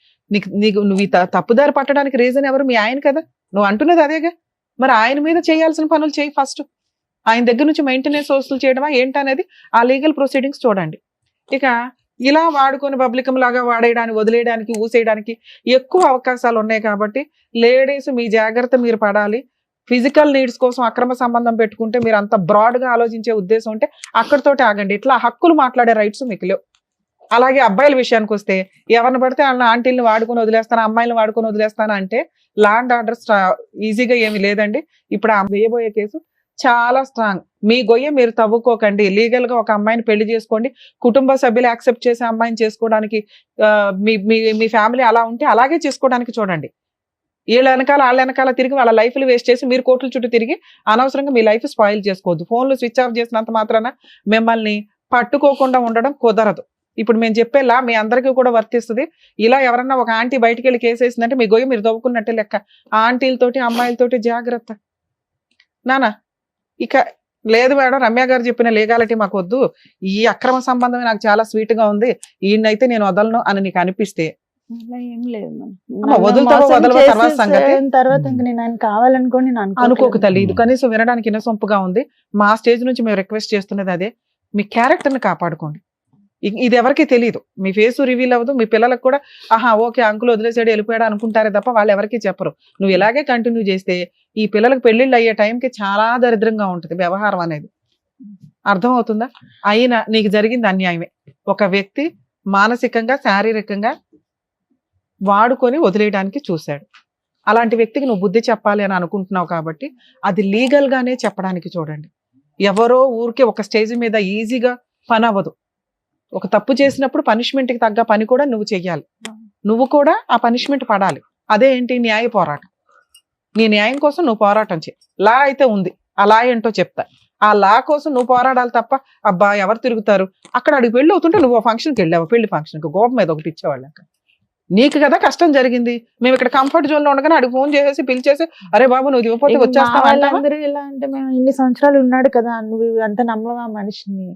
నువ్వు తప్పుదారి పట్టడానికి రీజన్ ఎవరు? మీ ఆయన కదా. నువ్వు అంటున్నది అదేగా. మరి ఆయన మీద చేయాల్సిన పనులు చేయి ఫస్ట్. ఆయన దగ్గర నుంచి మెయింటెనెన్స్ వసూలు చేయడమా ఏంటనేది ఆ లీగల్ ప్రొసీడింగ్స్ చూడండి. ఇక ఇలా వాడుకొని పబ్లికం లాగా వాడేయడానికి, వదిలేయడానికి, ఊసేయడానికి ఎక్కువ అవకాశాలు ఉన్నాయి. కాబట్టి లేడీస్ మీ జాగ్రత్త మీరు పడాలి. ఫిజికల్ నీడ్స్ కోసం అక్రమ సంబంధం పెట్టుకుంటే మీరు అంత బ్రాడ్ గా ఆలోచించే ఉద్దేశం ఉంటే అక్కడితోటి ఆగండి. ఇట్లా హక్కులు మాట్లాడే రైట్స్ మీకు లేవు. అలాగే అబ్బాయిల విషయానికి వస్తే ఎవరిని పడితే వాళ్ళ ఆంటీలను వాడుకొని వదిలేస్తాను, అమ్మాయిలను వాడుకొని వదిలేస్తాను అంటే లా అండ్ ఆర్డర్ ఈజీగా ఏమి లేదండి. ఇప్పుడు ఆ వేయబోయే కేసు చాలా స్ట్రాంగ్. మీ గొయ్య మీరు తవ్వుకోకండి. లీగల్ గా ఒక అమ్మాయిని పెళ్లి చేసుకోండి. కుటుంబ సభ్యులు యాక్సెప్ట్ చేసే అమ్మాయిని చేసుకోవడానికి మీ ఫ్యామిలీ అలా ఉంటే అలాగే చేసుకోవడానికి చూడండి. వాళ్ళ వెనకాల తిరిగి వాళ్ళ లైఫ్లు వేస్ట్ చేసి మీరు కోట్ల చుట్టూ తిరిగి అనవసరంగా మీ లైఫ్ స్పాయిల్ చేసుకోవద్దు. ఫోన్లు స్విచ్ ఆఫ్ చేసినంత మాత్రాన మిమ్మల్ని పట్టుకోకుండా ఉండడం కుదరదు. ఇప్పుడు మేము చెప్పేలా మీ అందరికీ కూడా వర్తిస్తుంది. ఇలా ఎవరన్నా ఒక ఆంటీ బయటికి వెళ్ళి కేసు వేసిందంటే మీ గొయ్యి మీరు తవ్వుకున్నట్టే లెక్క. ఆంటీలతోటి అమ్మాయిలతోటి జాగ్రత్త నానా. ఇక లేదు మేడం, రమ్య గారు చెప్పిన లీగాలిటీ మాకు వద్దు, ఈ అక్రమ సంబంధమే నాకు చాలా స్వీట్ గా ఉంది, ఈయనైతే నేను వదలను అని నీకు అనిపిస్తే అలా ఏం లేదు అమ్మ, వదులుతావో వదలవో తర్వాత సంగతి. తర్వాత ఇంక నేను ఆయన కావాలనుకోని నేను అనుకోకు తల్లి. ఇది కనీసం వినడానికి ఇన్నసొంపుగా ఉంది. మా స్టేజ్ నుంచి మేము రిక్వెస్ట్ చేస్తున్నది అదే, మీ క్యారెక్టర్ ని కాపాడుకోండి. ఇది ఎవరికి తెలియదు, మీ ఫేస్ రివీల్ అవ్వదు. మీ పిల్లలకు కూడా ఆహా ఓకే అంకుల్ వదిలేసాడు వెళ్ళిపోయాడు అనుకుంటారే తప్ప వాళ్ళు ఎవరికి చెప్పరు. నువ్వు ఇలాగే కంటిన్యూ చేస్తే ఈ పిల్లలకు పెళ్లిళ్ళు అయ్యే టైంకి చాలా దరిద్రంగా ఉంటుంది వ్యవహారం అనేది. అర్థం అవుతుందా? అయినా నీకు జరిగింది అన్యాయమే. ఒక వ్యక్తి మానసికంగా శారీరకంగా వాడుకొని వదిలేయడానికి చూశాడు. అలాంటి వ్యక్తికి నువ్వు బుద్ధి చెప్పాలి అని అనుకుంటున్నావు కాబట్టి అది లీగల్ గానే చెప్పడానికి చూడండి. ఎవరో ఊరికే ఒక స్టేజ్ మీద ఈజీగా పని అవ్వదు. ఒక తప్పు చేసినప్పుడు పనిష్మెంట్కి తగ్గ పని కూడా నువ్వు చెయ్యాలి. నువ్వు కూడా ఆ పనిష్మెంట్ పడాలి. అదే ఏంటి? న్యాయ పోరాటం. నీ న్యాయం కోసం నువ్వు పోరాటం చేయి. లా అయితే ఉంది, ఆ లా ఏంటో చెప్తా. ఆ లా కోసం నువ్వు పోరాడాలి తప్ప అబ్బా ఎవరు తిరుగుతారు అక్కడ అడిగి పెళ్ళి అవుతుంటే నువ్వు ఫంక్షన్కి వెళ్ళావు, పెళ్లి ఫంక్షన్కి గోపం మీద ఒకటి ఇచ్చేవాళ్ళక. నీకు కదా కష్టం జరిగింది. మేము ఇక్కడ కంఫర్ట్ జోన్ లో ఉండగానే అడిగి ఫోన్ చేసేసి పిలిచేసి అరే బాబు నువ్వు ఇవ్వకపోతే వచ్చేస్తావా? వాళ్ళందరూ ఎలా అంటే మేము ఇన్ని సంవత్సరాలు ఉన్నాడు కదా, నువ్వు అంత నమ్మవా మనిషిని,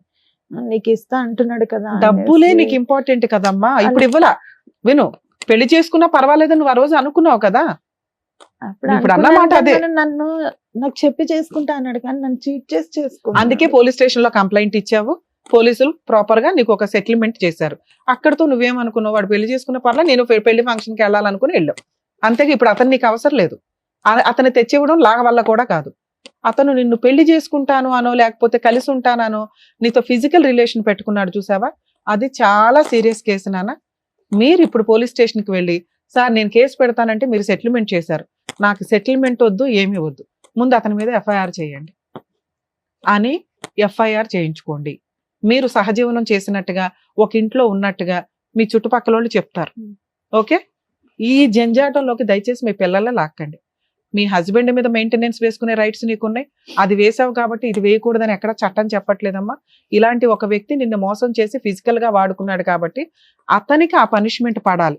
నీకు ఇస్తా అంటున్నాడు కదా. డబ్బులే నీకు ఇంపార్టెంట్ కదమ్మా. ఇప్పుడు ఇవ్వలా, విను, పెళ్లి చేసుకున్నా పర్వాలేదు నువ్వు ఆ రోజు అనుకున్నావు కదా. ఇప్పుడు అన్నమాట అదే, నన్ను నాకు చెప్పి చేసుకుంటా అన్నాడు కానీ నన్ను చీట్ చేసి చేసుకుంటా. అందుకే పోలీస్ స్టేషన్ లో కంప్లైంట్ ఇచ్చావు. పోలీసులు ప్రాపర్ గా నీకు ఒక సెటిల్మెంట్ చేశారు. అక్కడతో నువ్వేమనుకున్నావు, వాడు పెళ్లి చేసుకున్న పర్లా నేను పెళ్లి ఫంక్షన్కి వెళ్ళాలనుకుని వెళ్ళావు. అంతేగా ఇప్పుడు అతను నీకు అవసరం లేదు. అతను తెచ్చివ్వడం లాగ వల్ల కూడా కాదు. అతను నిన్ను పెళ్లి చేసుకుంటాను అనో లేకపోతే కలిసి ఉంటానో నీతో ఫిజికల్ రిలేషన్ పెట్టుకున్నాడు చూసావా, అది చాలా సీరియస్ కేసు నాన్న. మీరు ఇప్పుడు పోలీస్ స్టేషన్కి వెళ్ళి సార్ నేను కేసు పెడతానంటే మీరు సెటిల్మెంట్ చేశారు, నాకు సెటిల్మెంట్ వద్దు ఏమీ వద్దు, ముందు అతని మీద ఎఫ్ఐఆర్ చేయండి అని ఎఫ్ఐఆర్ చేయించుకోండి. మీరు సహజీవనం చేసినట్టుగా ఒక ఇంట్లో ఉన్నట్టుగా మీ చుట్టుపక్కల వాళ్ళు చెప్తారు. ఓకే, ఈ జంజాటంలోకి దయచేసి మీ పిల్లల లాక్కండి. మీ హస్బెండ్ మీద మెయింటెనెన్స్ వేసుకునే రైట్స్ నీకున్నాయి, అది వేసావు కాబట్టి ఇది వేయకూడదని ఎక్కడ చట్టం చెప్పట్లేదమ్మా. ఇలాంటి ఒక వ్యక్తి నిన్ను మోసం చేసి ఫిజికల్ గా వాడుకున్నాడు కాబట్టి అతనికి ఆ పనిష్మెంట్ పడాలి.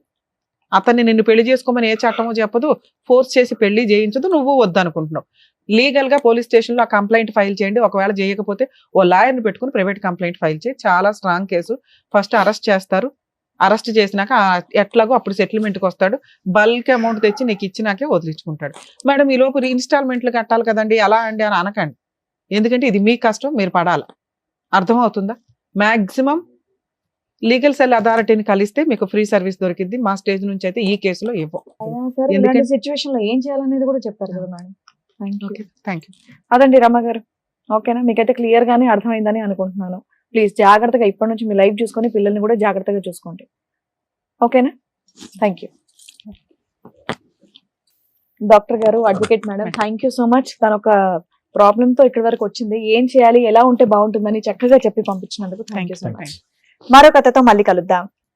అతన్ని నిన్ను పెళ్లి చేసుకోమని ఏ చట్టమో చెప్పదు, ఫోర్స్ చేసి పెళ్లి చేయించదు, నువ్వు వద్దనుకుంటున్నావు. లీగల్ గా పోలీస్ స్టేషన్ లో ఆ కంప్లైంట్ ఫైల్ చేయండి. ఒకవేళ చేయకపోతే ఓ లాయర్ని పెట్టుకుని ప్రైవేట్ కంప్లైంట్ ఫైల్ చేయి. చాలా స్ట్రాంగ్ కేసు. ఫస్ట్ అరెస్ట్ చేస్తారు, అరెస్ట్ చేసినాక ఎట్లాగో అప్పుడు సెటిల్మెంట్కి వస్తాడు. బల్క్ అమౌంట్ తెచ్చి నీకు ఇచ్చినాకే వదిలించుకుంటాడు. మేడం ఈ లోపు ఇన్స్టాల్మెంట్లు కట్టాలి కదండి అలా అండి అని అనకండి. ఎందుకంటే ఇది మీ కష్టం, మీరు పడాలి. అర్థమవుతుందా? మాక్సిమం లీగల్ సెల్ అథారిటీని కలిస్తే మీకు ఫ్రీ సర్వీస్ దొరికింది. మా స్టేజ్ నుంచి అయితే ఈ కేసులో ఇవ్వం. సిచ్యువేషన్ లో ఏం చేయాలనేది కూడా చెప్పారు కదా మేడం. Thank you. అదండి రమ్మ గారు, ఓకేనా? మీకైతే క్లియర్ గానే అర్థమైందని అనుకుంటున్నాను. ప్లీజ్ జాగ్రత్తగా ఇప్పటి నుంచి మీ లైఫ్ చూసుకొని పిల్లల్ని కూడా జాగ్రత్తగా చూసుకోండి. ఓకేనా? Thank you. డాక్టర్ గారు, advocate madam, thank you so much. తన ఒక ప్రాబ్లమ్ తో ఇక్కడి వరకు వచ్చింది. ఏం చేయాలి, ఎలా ఉంటే బాగుంటుందని చక్కగా చెప్పి పంపించినందుకు థ్యాంక్ యూ సో మచ్. మరో కథతో మళ్ళీ కలుద్దాం.